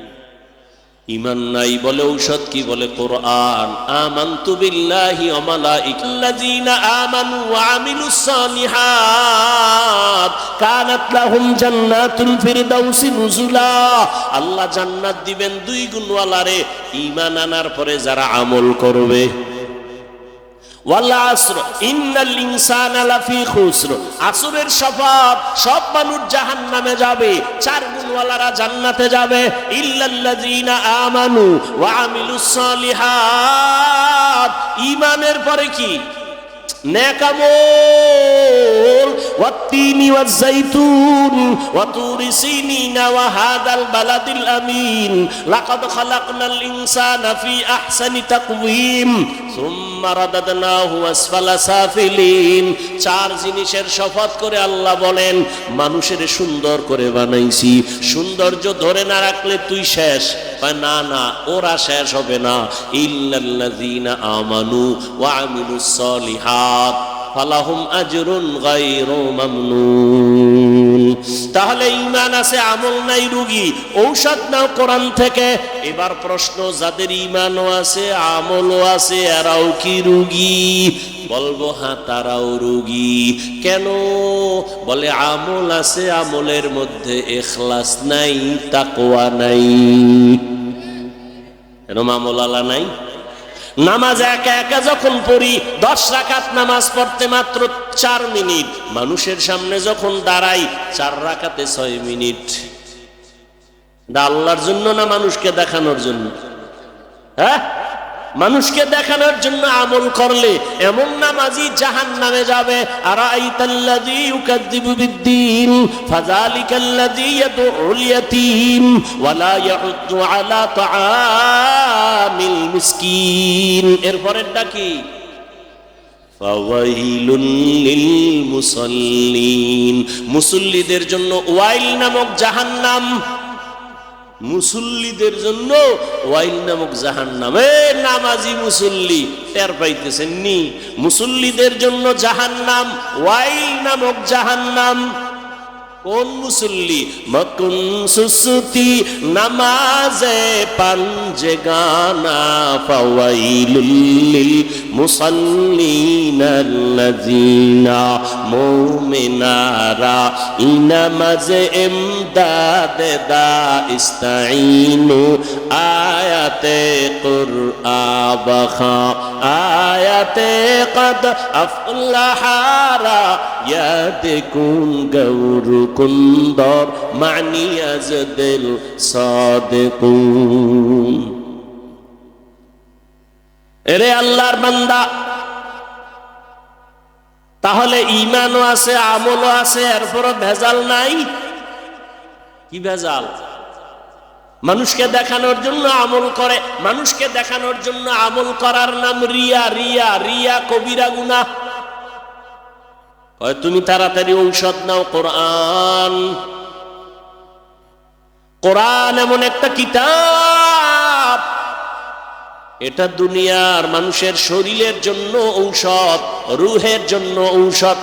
ঈমান নাই। বলে ঔষধ কি? বলে কোরআন। আমানতু বিল্লাহি ওয়া মালাইকাতিল্লাযিনা আমানু ওয়া আমিলুস সালিহাত কানাত লাহুম জান্নাতুল ফিরদাউসি নুজুলা। আল্লাহ জান্নাত দিবেন দুই গুণওয়ালারে ঈমান আনার পরে যারা আমল করবে। ওয়াল আসর ইন্নাল ইনসানা লাফি খুসর। আসরের শপথ, সব মানুষ জাহান্নামে যাবে, চার গুণওয়ালারা জান্নাতে যাবে। ইল্লাল্লাযিনা আমানু ওয়া আমিলুস সালিহাত। ঈমানের পরে কি? নেক আমল। ওয়াত্তিনি ওয়াজ-যাইতুন ওয়া তুরি সিনিনা ওয়া হাদাল বালাদিল আমিন লাকাদ খালাকনাল ইনসানা ফি আহসানি তাকওয়িম সুম্মা রাদাদনাহু আসফালা সাফিলিন। চার জিনিসের শপথ করে আল্লাহ বলেন মানুষের সুন্দর করে বানাইছি। সৌন্দর্য ধরে না রাখলে তুই শেষ। না না, ওরা শেষ হবে না। ইল্লাল্লাযিনা আমানু ওয়া আমিলুস সালিহাত ফালাহুম আজরুন গায়রু মামনুন। তাহলে ঈমান আছে, আমল নাই, রোগী। ঔষধ নাও কোরআন থেকে। এবার প্রশ্ন, যাদের ঈমানও আছে আমলও আছে এরাও কি রোগী? বলবো হ্যাঁ, তারাও রোগী। কেন? বলে আমল আছে, আমলের মধ্যে ইখলাস নাই, তাকওয়া নাই। এরকম আমল আলা নাই। নামাজ একা একা যখন পড়ি, 10 রাকাত নামাজ পড়তে মাত্র 4 মিনিট। মানুষের সামনে যখন দাঁড়াই 4 রাকাতে 6 মিনিট। আল্লাহর জন্য না মানুষকে দেখানোর জন্য? হ্যাঁ, মানুষকে দেখানোর জন্য আমল করলে এমন নামাজি জাহান্নামে যাবে। আরাইতাল্লাযী ইউকাযযিবু বিদ্দীন ফাযালিকাল্লাযী ইয়াদউল ইয়াতীম ওয়া লা ইয়াহুদ্দু আলা তাআমিল মিসকিন। এরপরেরটা কি? ফাওয়াইলুন লিল মুসাল্লিন। মুসল্লিদের জন্য ওয়াইল নামক জাহান্নাম। মুসল্লিদের জন্য ওয়াইল নামক জাহান্নাম। নামাজি মুসল্লি টের পাইতেছেন নি? মুসল্লিদের জন্য জাহান্নাম, ওয়াইল নামক জাহান্নাম। কোন মুসল্লি? মকুন সুসুতি নামাজে পাঞ্জে গানা ফাওয়াইলুল লিল মুসাল্লিনাল্লাযিনা মুমিনারা ইনামাজে ইমদাদে দা ইস্তাঈনু আয়াতে কুরআবাখা আয়াতে কদ আফলাহারা ইয়াদকুন গৌরু কুন্দর মানি আজদিল সাদিকুন। এরে আল্লাহর বান্দা, তাহলে ঈমানও আছে, আমলও আছে, এরপরও ভেজাল নাই? কি ভেজাল? মানুষকে দেখানোর জন্য আমল করে, মানুষকে দেখানোর জন্য আমল করার নাম রিয়া। রিয়া রিয়া কবিরা গুনাহ। তুমি তাড়াতাড়ি ঔষধ নাও, কোরআন। কোরআন এমন একটা কিতাব, এটা দুনিয়ার মানুষের শরীরের জন্য ঔষধ, রুহের জন্য ঔষধ।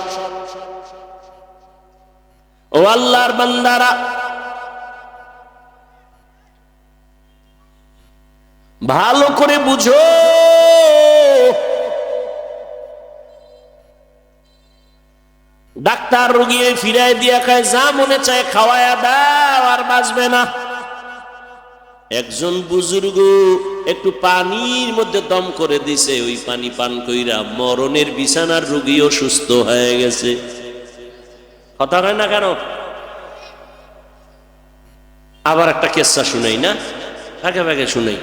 ও আল্লাহর বান্দারা, ভালো করে বুঝো, ডাক্তার রোগী ফিরাই দিয়া খায়, যা মনে চায় খাওয়ায়া দাও, আর বাঁচবে না। একজন বুজুর্গ একটু পানির মধ্যে দম করে দিছে, ওই পানি পান কইরা মরণের বিছানার রোগীও সুস্থ হয়ে গেছে। কথা হয় না কেন? আবার একটা কেসা শুনাই না, ভাগে ভাগে শুনাই।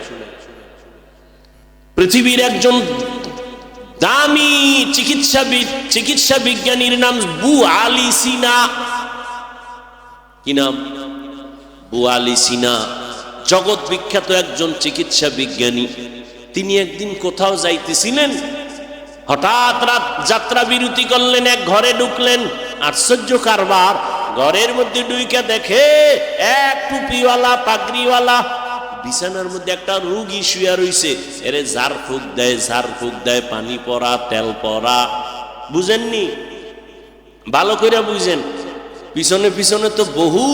পৃথিবীর একজন দামি চিকিৎসা বিজ্ঞানীর নাম বু আলী সিনা। কি নাম? বু আলী সিনা, জগৎ বিখ্যাত একজন চিকিৎসা বিজ্ঞানী। তিনি একদিন কোথাও যাইতেছিলেন, হঠাৎ রাত যাত্রা বিরতি করলেন, এক ঘরে ঢুকলেন। আশ্চর্য কারবার, ঘরের মধ্যে ঢুইকা দেখে এক টুপিওয়ালা পাগড়িওয়ালা বিছানার মধ্যে একটা রোগী শুয়া রইছে। এরে ঝাড়ফুঁক দেয়, পানি পড়া, তেল পড়া। বুঝেননি? ভালো করে বুঝেন, পিছনে পিছনে তো বহু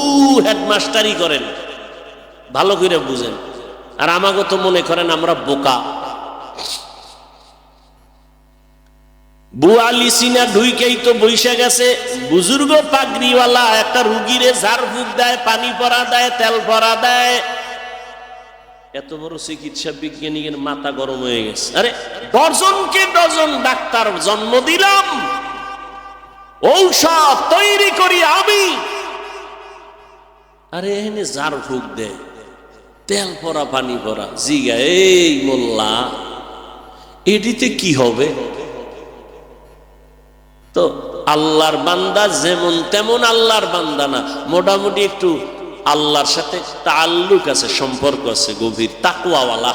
হেডমাস্টারি করেন, ভালো করে বুঝেন। আর আমাকে তো মনে করেন আমরা বোকা। বুয়ালি সিনা ঢুইকেই তো বৈশা গেছে, বুজুর্গ পাগড়িওয়ালা একটা রুগীরে ঝাড়ফুঁক দেয়, পানি পরা দেয়, তেল পরা দেয়। এত বড় চিকিৎসা বিজ্ঞানীর মাথা গরম হয়ে গেছে। আরে ডজনকে ডজন ডাক্তার জন্ম দিলাম, ঔষধ তৈরি করি আমি, আরে এখানে ঝাড়ফুঁক দেয়, তেল পরা, পানি পরা। জিগা, এই মোল্লা, এটিতে কি হবে? তো আল্লাহর বান্দা যেমন তেমন আল্লাহর বান্দা না, মোটামুটি একটু আল্লাহর সাথে তাল্লুক আছে, সম্পর্ক আছে গভীর, তাকওয়াওয়ালা।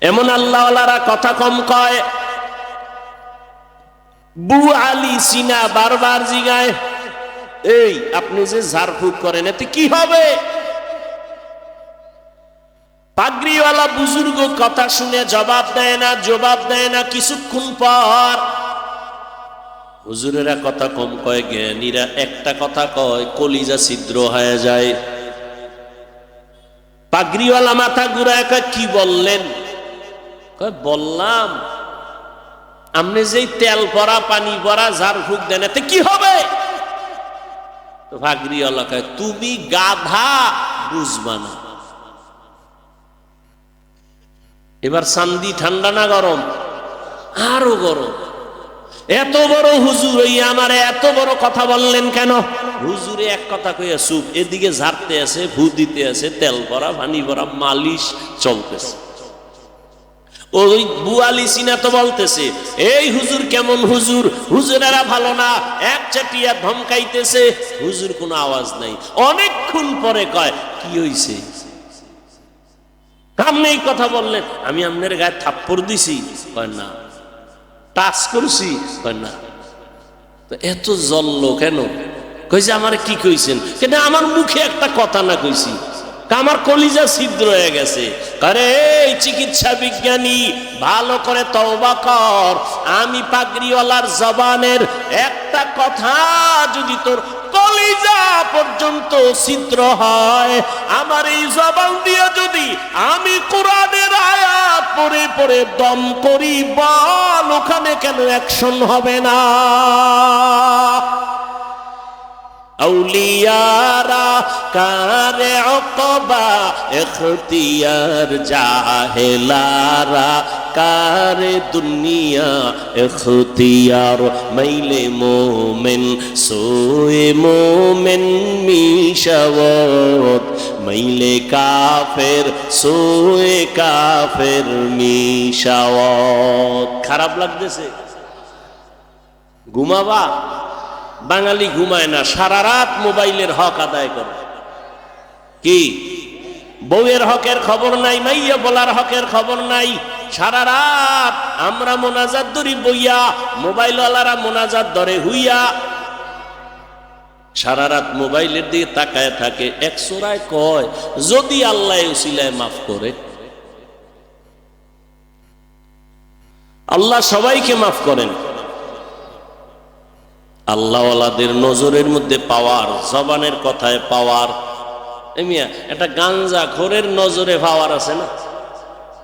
এমন আল্লাহওয়ালারা কথা কম কয়। বু আলী সিনা বারবার জিগায়, এই আপনি যে ঝাড়ফুঁক করেন এতে কি হবে? পাগড়িওয়ালা বুজুর্গ কথা শুনে জবাব দেয় না। কিছুক্ষণ পর হুজুরেরা কথা কম কয়, জ্ঞানীরা একটা কথা কয়, কলিজা ছিদ্র হয়ে যায়। পাগড়িওয়ালা মাথা ঘুরায় কয়, কি বললেন? কয়, বললাম আপনি যেই তেল পরা, পানি পরা ঝাড়ফুঁক দেন এতে কি হবে? তো পাগড়িওয়ালা কয়, তুমি গাধা, বুঝবা না। এবার চান্দি ঠান্ডা না গরম? আরো গরম। এত বড় হুজুর হইয়া আমার এত বড় কথা বললেন কেন? হুজুরে এক কথা কইয়া চুপ, এদিকে ঝাড়তে আছে, ভু দিতে আছে, তেল ভরা, পানি ভরা, মালিশ চলতেছে। ওই বুয়ালি সিনা তো বলতেছে, এই হুজুর কেমন হুজুর, হুজুরেরা ভালো না, এক চাটিয়া ধমকাইতেছে। হুজুর কোনো আওয়াজ নাই। অনেকক্ষণ পরে কয়, কি হইছে? আপনি এই কথা বললেন, আমি আপনার গায়ে থাপ্পড় দিছি? কয় না। টাচ করছি? কয় না। তো এত জ্বললো কেন? কইছে, আমার কি কইছেন? কিন্তু আমার মুখে একটা কথা না কইছি, আমার কলিজা ছিদ্র হয়ে গেছে। আরে এই চিকিৎসা বিজ্ঞানী, ভালো করে তওবা কর। আমি পাগড়িওয়ালার জবানের একটা কথা যদি তোর কলিজা পর্যন্ত ছিদ্র হয়, আমার এই জবান দিয়ে যদি আমি কোরআনের আয়াত পড়ে পড়ে দম করি, বল ওখানে কেন অ্যাকশন হবে না? আউলিয়ারা কারে উকবা ইখতিয়ার, জাহেলারা কারে দুনিয়া ইখতিয়ার। মাইলে মোমেন সোয়ে মোমেন মিশাওয়াত, মাইলে কাফের সোয়ে কাফের মিশাওয়াত। খারাপ লাগতেছে? ঘুমাবা? বাঙালি ঘুমায় না, সারা রাত মোবাইলের হক আদায় করে। কি বউয়ের হকের খবর নাই, মাইয়া বলার হকের খবর নাই। সারা রাত আমরা মোনাজাত ধরি বইয়া, মোবাইলওয়ালারা মোনাজাত ধরে হুইয়া। সারা রাত মোবাইলের দিকে তাকায় থাকে। এক সূরায় কয় যদি আল্লাহ উসিলায় মাফ করে, আল্লাহ সবাইকে মাফ করেন। আল্লাহওয়ালাদের নজরের মধ্যে পাওয়ার, জবানের কথায় পাওয়ার। মিয়া একটা গাঞ্জা খোরের নজরে পাওয়ার আছে না?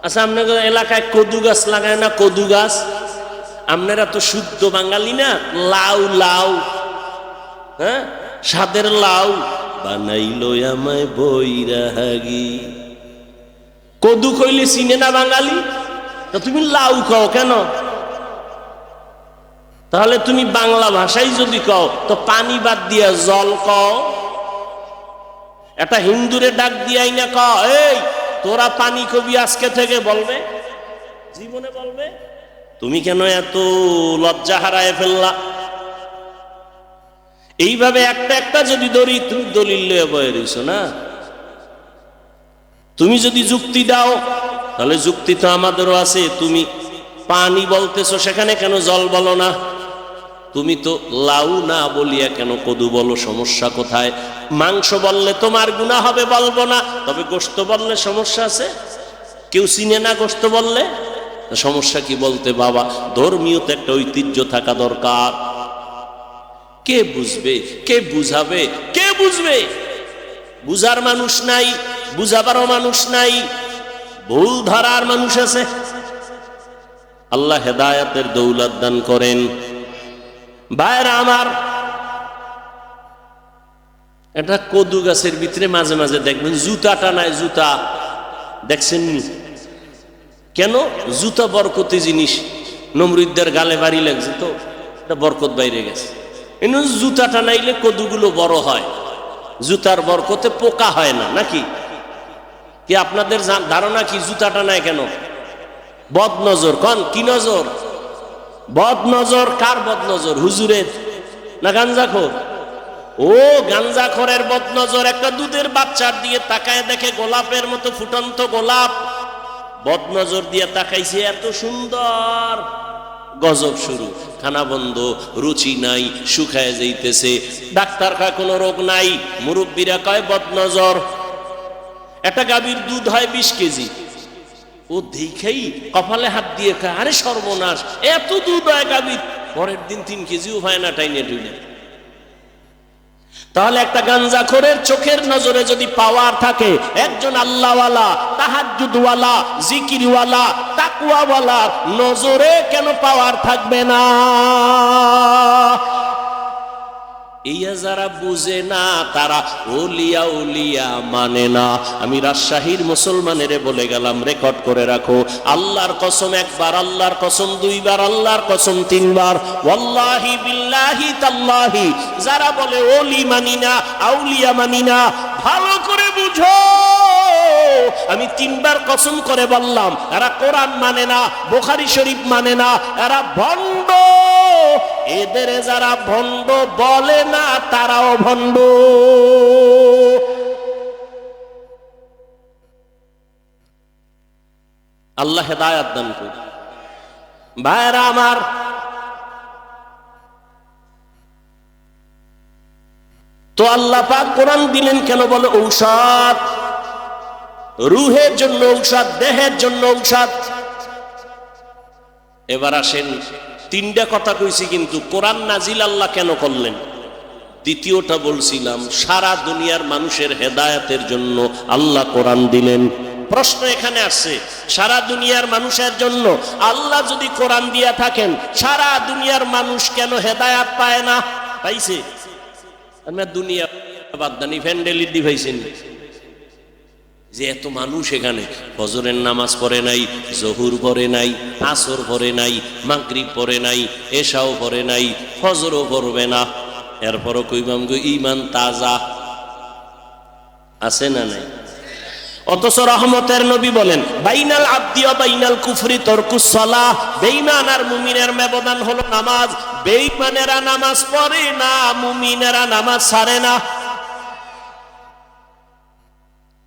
আচ্ছা, আপনাদের এলাকায় কদু গাছ লাগায় না? কদু গাছ, আপনারা তো শুদ্ধ বাঙালি না। লাউ লাউ, হ্যাঁ, সাদের লাউ বানাইলো আমায় বৈরাগী। কদু কইলে চিনে না বাঙালি, তো তুমি লাউ কও কেন? তাহলে তুমি বাংলা ভাষাই যদি কও তো পানি বাদ দিয়া জল কও। একটা হিন্দুরে ডাক দিয়াই না ক, এই তোরা পানি কবি আজকে থেকে, বলবে? জীবনে বলবে? তুমি কেন এত লজ্জা হারায় ফেললা? এইভাবে একটা একটা যদি ধরি, তুমি দলিল লয়ে বয়ে রইছো না। তুমি যদি যুক্তি দাও, তাহলে যুক্তি তো আমাদেরও আছে। তুমি পানি বলতেছো, সেখানে কেন জল বলো না? তুমি তো লাউ না বলিয়া কেন কদু বলো? সমস্যা কোথায়? মাংস বললে তোমার গুনাহ হবে, বলবো না। তবে গোশত বললে সমস্যা আছে? কেউ চিনে না গোশত বললে, সমস্যা কি বলতে? বাবা, ধর্মীয়তে একটা ঐতিহ্য থাকা দরকার। কে বুঝবে? কে বুঝাবে? কে বুঝবে? বুঝার মানুষ নাই, বুঝাবারও মানুষ নাই, ভুল ধরার মানুষ আছে। আল্লাহ হেদায়েতের দৌলত দান করেন। ভাইরা আমার, এটা কদু গাছের ভিতরে মাঝে মাঝে দেখবেন জুতা টানায়। জুতা দেখছেন নি? কেন? জুতা বরকতি জিনিস। নমরুদ্দের গালে বাড়ি লাগছে তো এটা বরকত বাইরে গেছে। এনে জুতা টানাইলে কদুগুলো বড় হয়। জুতার বরকতে পোকা হয় না নাকি? কি আপনাদের ধারণা কি জুতা টানায় কেন? বদ নজর। কন কি নজর? বদ নজর। কার বদ নজর? হুজুরের না গাঞ্জাখোর? ও গাঞ্জাখোরের বদ নজর। একটা দুধের বাচ্চার দিয়ে তাকায় দেখে গোলাপের মতো ফুটন্ত গোলাপ, বদ নজর দিয়ে তাকাইছে, এত সুন্দর। গজব শুরু। খানা বন্ধ, রুচি নাই, শুকায় যাইতেছে। ডাক্তার কয় কোনো রোগ নাই, মুরব্বীরা কয় বদ নজর। একটা গাভীর দুধ হয় 20 কেজি। ও দেখেই কপালে হাত দিয়ে কয়, আরে সর্বনাশ, এত দুধ হয় গাভীর। পরের দিন 3 কেজিও হয় না, টাইনে টুইনে। তাহলে একটা গাঞ্জাখোরের চোখের নজরে যদি পাওয়ার থাকে, একজন আল্লাহওয়ালা, তাহাজ্জুদওয়ালা, জিকিরওয়ালা, তাকওয়াওয়ালার নজরে কেন পাওয়ার থাকবে না? ইয়া যারা বুঝে না তারা ওলিয়া উলিয়া মানে না। আমি রাজশাহীর মুসলমানের বলে গেলাম, রেকর্ড করে রাখো। আল্লাহর কসম একবার, আল্লাহর কসম দুইবার, আল্লাহর কসম 3 বার, ওয়াল্লাহি বিল্লাহি তাল্লাহি, যারা বলে ওলি মানি না, আউলিয়া মানি না, ভালো করে বুঝো। আমি 3 বার কসম করে বললাম, এরা কোরআন মানে না, বুখারী শরীফ মানে না, এরা ভণ্ড। এদের যারা ভণ্ড বলে না তারাও ভণ্ড। আল্লাহ হেদায়েত দান করুন। ভাইরা আমার, তো আল্লাহ পাক কোরআন দিলেন কেন? বলে ঔষধ, রুহের জন্য ঔষধ, দেহের জন্য ঔষধ। এবার আসেন, 3টা কথা কইছি, কিন্তু কোরআন নাজিল আল্লাহ কেন করলেন? দ্বিতীয়টা বলছিলাম, সারা দুনিয়ার মানুষের হেদায়েতের জন্য আল্লাহ কোরআন দিলেন। প্রশ্ন এখানে আসছে, সারা দুনিয়ার মানুষের জন্য আল্লাহ যদি কোরআন দিয়া থাকেন, সারা দুনিয়ার মানুষ কেন হেদায়েত পায় না? পাইছে? আমরা দুনিয়া বাদদানি ফ্যান্ডেলি দিভাইছেন যে এত মানুষ এখানে ফজরের নামাজ পড়ে নাই, জহুর পড়ে নাই, আসর পড়ে নাই, মাগরিব পড়ে নাই, এশাও পড়ে নাই, ফজরও পড়বে না। এরপরও কইবাম গো ঈমান তাজা। আছে না নাই? অথচ রহমতের নবী বলেন বাইনাল আব্দি ওয়া বাইনাল কুফরি তারকুস সালাহ, বেঈমান আর মুমিনের ব্যবধান হলো নামাজ। বেঈমানেরা নামাজ পড়ে না, মুমিনেরা নামাজ ছাড়ে না।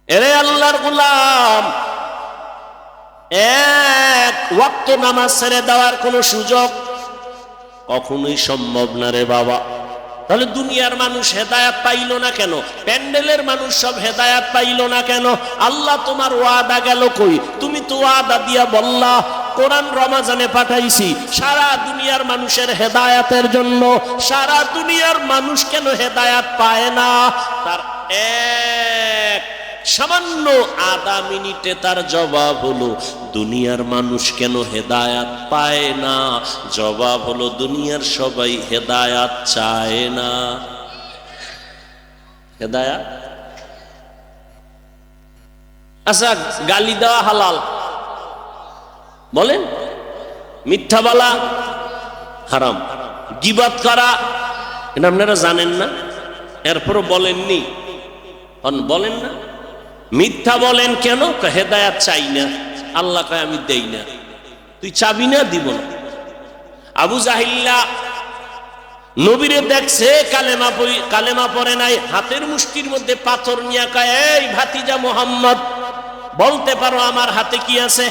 এরে আল্লাহর গোলাম, এক ওয়াক্ত নামাজ ছেড়ে দেওয়ার কোনো সুযোগ কখনোই সম্ভব না রে বাবা। তাহলে দুনিয়ার মানুষ হেদায়াত পাইল না কেন? প্যান্ডেলের মানুষ সব হেদায়াত পাইল না কেন? আল্লাহ তোমার ওয়াদা গেল কই? তুমি তো ওয়াদা দিয়া বললা কোরআন রমাজানে পাঠাইছি সারা দুনিয়ার মানুষের হেদায়াতের জন্য। সারা দুনিয়ার মানুষ কেন হেদায়াত পায় না? তার এক সামান্য আধা মিনিটে তার জবাব হলো দুনিয়ার মানুষ কেন হেদায়াত পায় না? জবাব হলো দুনিয়ার সবাই হেদায়াত চায় না। হেদায়াত, আচ্ছা গালি দেওয়া হালাল বলেন, মিথ্যা বলা হারাম, গীবত করা এটা আপনারা জানেন না, এরপরও বলেননি, বলেন না। মিথ্যা বলেন কেন? হেদায়াত চাই না। আল্লাহ কয় আমি দেই না। তুই চাবি না? দিব না। আবু জাহিল্লা নবীরে দেখছে কালেমা পড়ে নাই, হাতের মুষ্টির মধ্যে পাথর নিয়ে কয় এই ভাতিজা মুহাম্মদ বলতে পারো আমার হাতে কি আছে?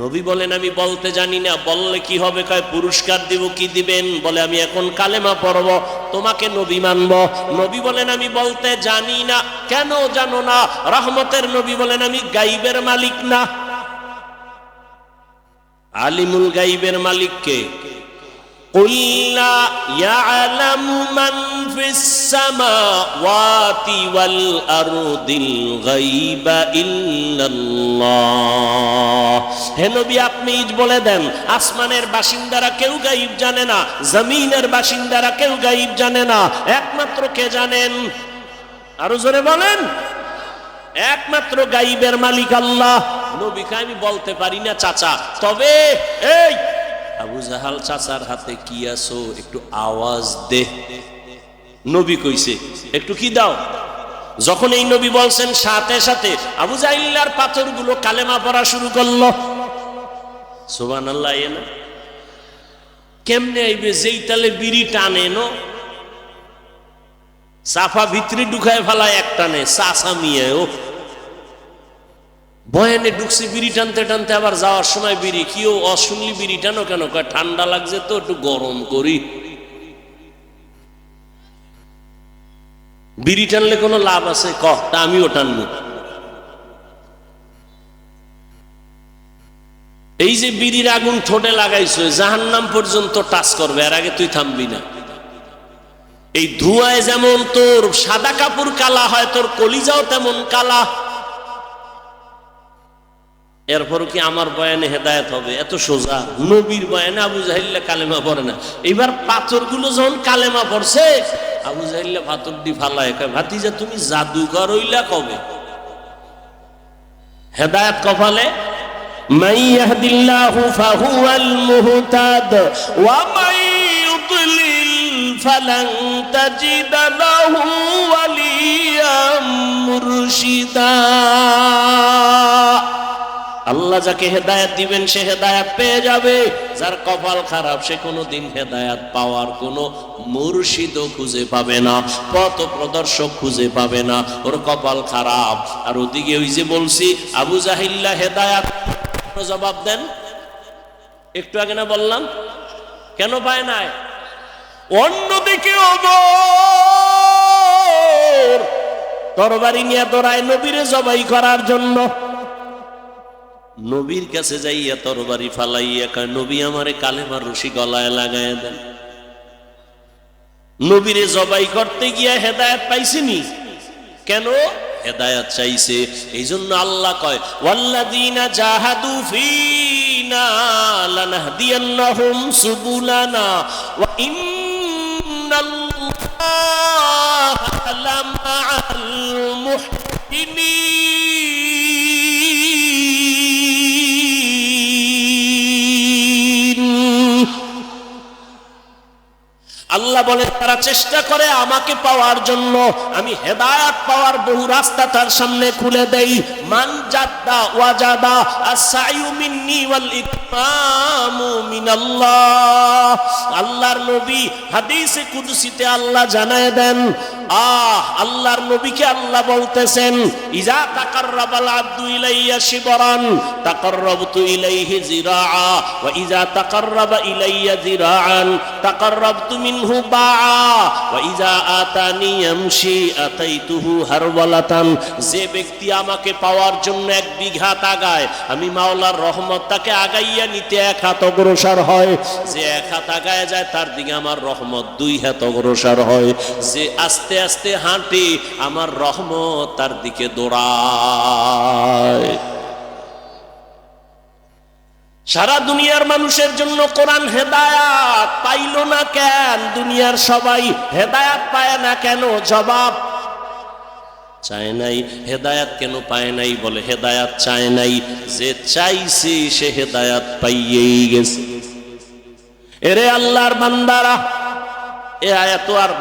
নবী বলেন আমি বলতে জানি না। বললে কি হবে? কয় পুরস্কার দিব। কি দিবেন? বলে আমি এখন কালেমা পড়ব, তোমাকে নবী মানব। নবী বলেন আমি বলতে জানি না। কেন জানো না? রহমতের নবী বলেন আমি গাইবের মালিক না। আলিমুল গাইবের মালিক কে? قُلْ لَا يَعْلَمُ مَنْ فِي السَّمَاوَاتِ وَالْأَرْضِ الْغَيْبَ إِلَّا اللَّهُ। হে নবী আপনি বলে দেন আসমানের বাসিন্দারা কেউ গায়ব জানে না, জমিনের বাসিন্দারা কেউ গায়ব জানে না, একমাত্র কে জানেন? আরো জোরে বলেন। একমাত্র গায়বের মালিক আল্লাহ। নবীকে আমি বলতে পারি না চাচা, তবে এই আবু জাহাল চাচার হাতে কি আছো একটু আওয়াজ দে। নবী কইছে একটু কি দাও। যখন এই নবী বলছেন সাথে সাথে আবু জাহিল্লার পাথরগুলো কালেমা পড়া শুরু করলো। সুবহানাল্লাহ। না কেমনে আইবে? যেই তালে বিড়ি টানে নো সাফা ভিতরে ঢুকায় ফেলায় এক টানে চাচা মিয়া। ও বয়ানে ঢুকছে বিড়ি টানতে টানতে, আবার যাওয়ার সময় বিড়ি কিও অশুনলি বিড়ি টানো কেন? কয় ঠান্ডা লাগছে তো একটু গরম করি। বিড়ি টানলে কোনো লাভ আছে? তা আমিও টানবো। এই যে বিড়ির আগুন ঠোঁটে লাগাইছো জাহান্নাম পর্যন্ত টাচ করবে, এর আগে তুই থামবি না। এই ধোঁয়ায় যেমন তোর সাদা কাপড় কালা হয়, তোর কলিজাও তেমন কালা। এরপর কি আমার বয়ানে হেদায়েত হবে? এত সোজা। নবীর বয়ানে আবু জাহিল্লা কালেমা পড়ে না। এবার পাথরগুলো যখন কালেমা পড়ছে আবু জাহিল্লা পাথর দি ফালায় কয় ভাতিজা তুমি জাদুকর হইলা কবে? হেদায়েত কপালে। মান ইয়াহদিল্লাহু ফাহুয়াল মুহতাদ ওয়া মান ইউদ্লিল ফালান তাজিদা লাহু ওয়ালিয়াম মুরশিদা। আল্লাহ যাকে হেদায়েত দিবেন সে হেদায়েত পেয়ে যাবে। যার কপাল খারাপ সে কোনোদিন হেদায়েত পাওয়ার কোনো মুর্শিদও খুঁজে পাবে না, পথ প্রদর্শক খুঁজে পাবে না। ওর কপাল খারাপ। আর ওদিকে ওই যে বলছি আবু জাহিল্লা হেদায়েত জবাব দেন। একটু আগে না বললাম কেন পায় নাই? অন্যদিকে ওমর তরবারি নিয়ে দৌড়ায় নবীরে জবাই করার জন্য। নবীর কাছে যাইয়া তরবারি ফালাইয়া কয় নবী আমারে কালেমার রশি গলায় লাগায় দেন। নবীরে জবাই করতে গিয়া হেদায়েত পাইছিনি কেন? হেদায়েত চাইছে। এই জন্য আল্লাহ কয় ওয়াল্লাযীনা জাহাদু ফীনা লানাহদিয়ান্নাহুম সুবুলানা ওয়া ইন্নাল্লাহা লামাআল মুহসিনিন। আল্লাহ বলে তারা চেষ্টা করে আমাকে পাওয়ার জন্য, আমি হেদায়াত পাওয়ার বহু রাস্তা তার সামনে খুলে দেই। মান জাদ্দা ওয়াজাদা আস-সাইয়ু মিন্নি ওয়াল ইকরামু মিনাল্লাহ। আল্লাহর নবী হাদিসে কুদসিতে আল্লাহ জানায় দেন, আল্লাহর নবীকে আল্লাহ বলতেছেন, ইজা তাকাররাবাল আবদু ইলাইয়া শিবরান তাকাররাবতু ইলাইহি জিরাআ ওয়া ইজা তাকাররাবা ইলাইয়া জিরাআন তাকাররাবতু মিনহু বাআ ওয়া ইজা আতানি ইয়ামশি আতাইতুহু হারওয়ালাতান। যে ব্যক্তি আমাকে পাওয়ার জন্য 1 বিঘা আগায়, আমি মাওলার রহমত তাকে আগাইয়া নিতে 1 হাত অগ্রসর হয়। যে 1 হাত আগায় যায় তার দিকে আমার রহমত 2 হাত অগ্রসর হয়। যে আস্তে আস্তে হাঁটে আমার রহমত তার দিকে দৌড়ায়। সারা দুনিয়ার মানুষের জন্য কোরআন হেদায়াত পাইল না কেন? দুনিয়ার সবাই হেদায়াত পায় না কেন? জবাব, চায় নাই। হেদায়াত কেন পায় নাই? বলে হেদায়াত চায় নাই। যে চাইছে সে হেদায়াত পাইয়েই গেছে। এরে আল্লাহর বান্দারা, এ আয়াত আর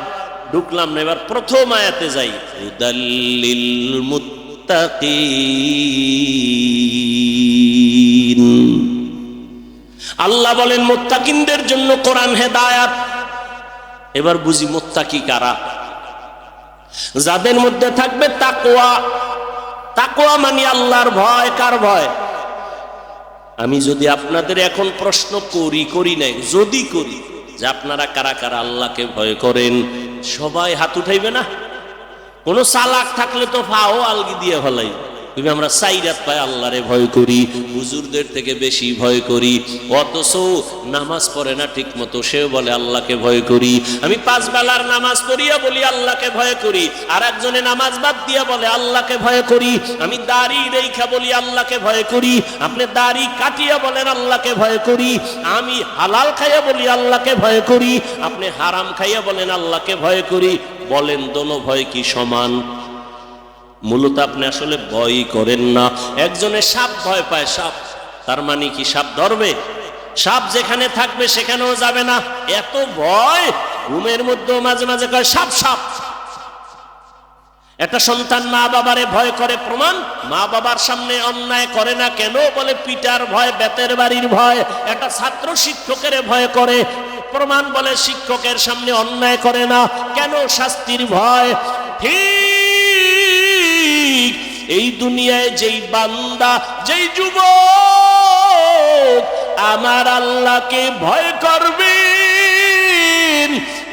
ঢুকলাম না, এবার প্রথম আয়াতে যাই। হুদাল্লিল মুত্তাকিন। আল্লাহ বলেন মুত্তাকিনদের জন্য কোরআন হেদায়াত। এবার বুঝি মুত্তাকি কারা? যাদের মধ্যে থাকবে তাকওয়া। তাকওয়া মানে আল্লাহর ভয়। কার ভয়? আমি যদি আপনাদের এখন প্রশ্ন করি নাই, যদি করি যে আপনারা কারা কারা আল্লাহকে ভয় করেন, সবাই হাত উঠাইবে না? কোন চালাক থাকলে তো ফাও আলগি দিয়ে ফেলাই। তুমি আমরা 4 রাত পায় আল্লাহরে ভয় করি, হুজুরদের থেকে বেশি ভয় করি, অথচ নামাজ পড়ে না ঠিক মতো, সেও বলে আল্লাহকে ভয় করি। আমি 5 বেলার নামাজ পড়িয়া বলি আল্লাহকে ভয় করি, আর একজনে নামাজ বাদ দিয়া বলে আল্লাহকে ভয় করি। আমি দাড়ি রেখা বলি আল্লাহকে ভয় করি, আপনি দাড়ি কাটিয়া বলেন আল্লাহকে ভয় করি। আমি হালাল খাইয়া বলি আল্লাহকে ভয় করি, আপনি হারাম খাইয়া বলেন আল্লাহকে ভয় করি। বলেন দোনো ভয় কি সমান? মূলত আপনি আসলে ভয় করেন না। একজনে সাপ ভয় পায়, সাপ, তার মানে কি সাপ ধরবে? সাপ যেখানে থাকবে সেখানেও যাবে না, এত ভয়। ঘুমের মধ্যেও মাঝে মাঝে কয় সাপ সাপ। একটা সন্তান মা বাবারে ভয় করে, প্রমাণ মা বাবার সামনে অন্যায় করে না কেন? বলে পিটার ভয়, বেতের বাড়ির ভয়। একটা ছাত্র শিক্ষকের ভয় করে, প্রমাণ বলে শিক্ষকের সামনে অন্যায় করে না কেন? শাস্তির ভয়। ঠিক এই দুনিয়ায় যেই বান্দা, যেই যুবক আমার আল্লাহকে ভয় করবে,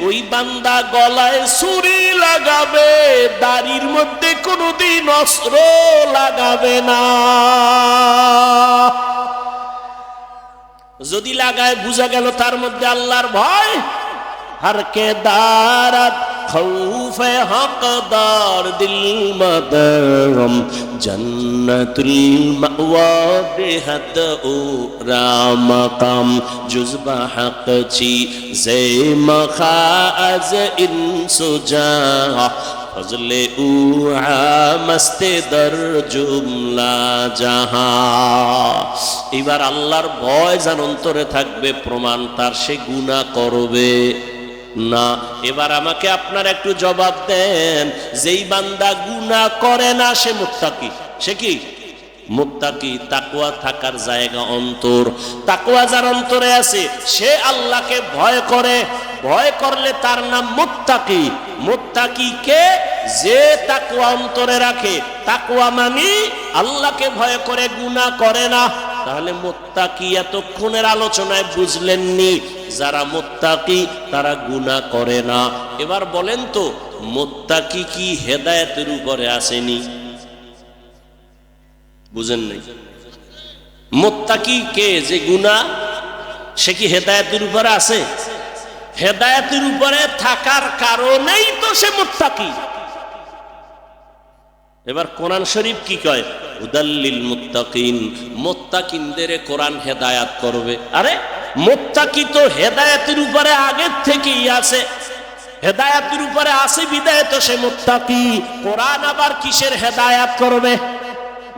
ওই বান্দা গলায় ছুরি লাগাবে, দাড়ির মধ্যে কোনোদিন অস্ত্র লাগাবে না। যদি লাগায় বুঝা গেল তার মধ্যে আল্লাহর ভয়। হরকে দারাত খৌফে হকদার দিল মদরম জন্নতুল মাওয়া বেহদ ও রামকাম জুজবা হক চি জে মখাজ ইনসুজা ফজলে উআ মস্তে দর জুমলা জাহা। এবার আল্লাহর ভয় যার অন্তরে থাকবে, প্রমাণ তার সে গুনাহ করবে না। এবার আমাকে আপনারা একটু জবাব দেন, যেই বান্দা গুনাহ করে না সে মুত্তাকি। সে কি? মুত্তাকি। তাকওয়া থাকার জায়গা অন্তর। তাকওয়া যার অন্তরে আছে সে আল্লাহকে ভয় করে। ভয় করলে তার নাম মুত্তাকি। মুত্তাকি কে? যে তাকওয়া অন্তরে রাখে। তাকওয়া মানে আল্লাহকে ভয় করে, গুনাহ করে না। তাহলে মুত্তাকি এতক্ষণের আলোচনায় বুঝলেননি, যারা মুত্তাকি তারা গুনাহ করে না। এবার বলেন তো, মুত্তাকি কি হেদায়েতের উপরে আসেনি? বুঝেন নাই? মুত্তাকি কে? যে গুনাহ, সে কি হেদায়েতের উপরে আছে? হেদায়েতের উপরে থাকার কারণেই তো সে মুত্তাকি। এবার কোরআন শরীফ কি কয়? হুদাল্লিল মুত্তাকিন। মুত্তাকিনদের কোরআন হেদায়াত করবে। আরে মুত্তাকি তো হেদায়েতের উপরে আগের থেকেই আছে। হেদায়েতের উপরে আছে বিদায় তো সে মুত্তাকি। কোরআন আবার কিসের হেদায়াত করবে?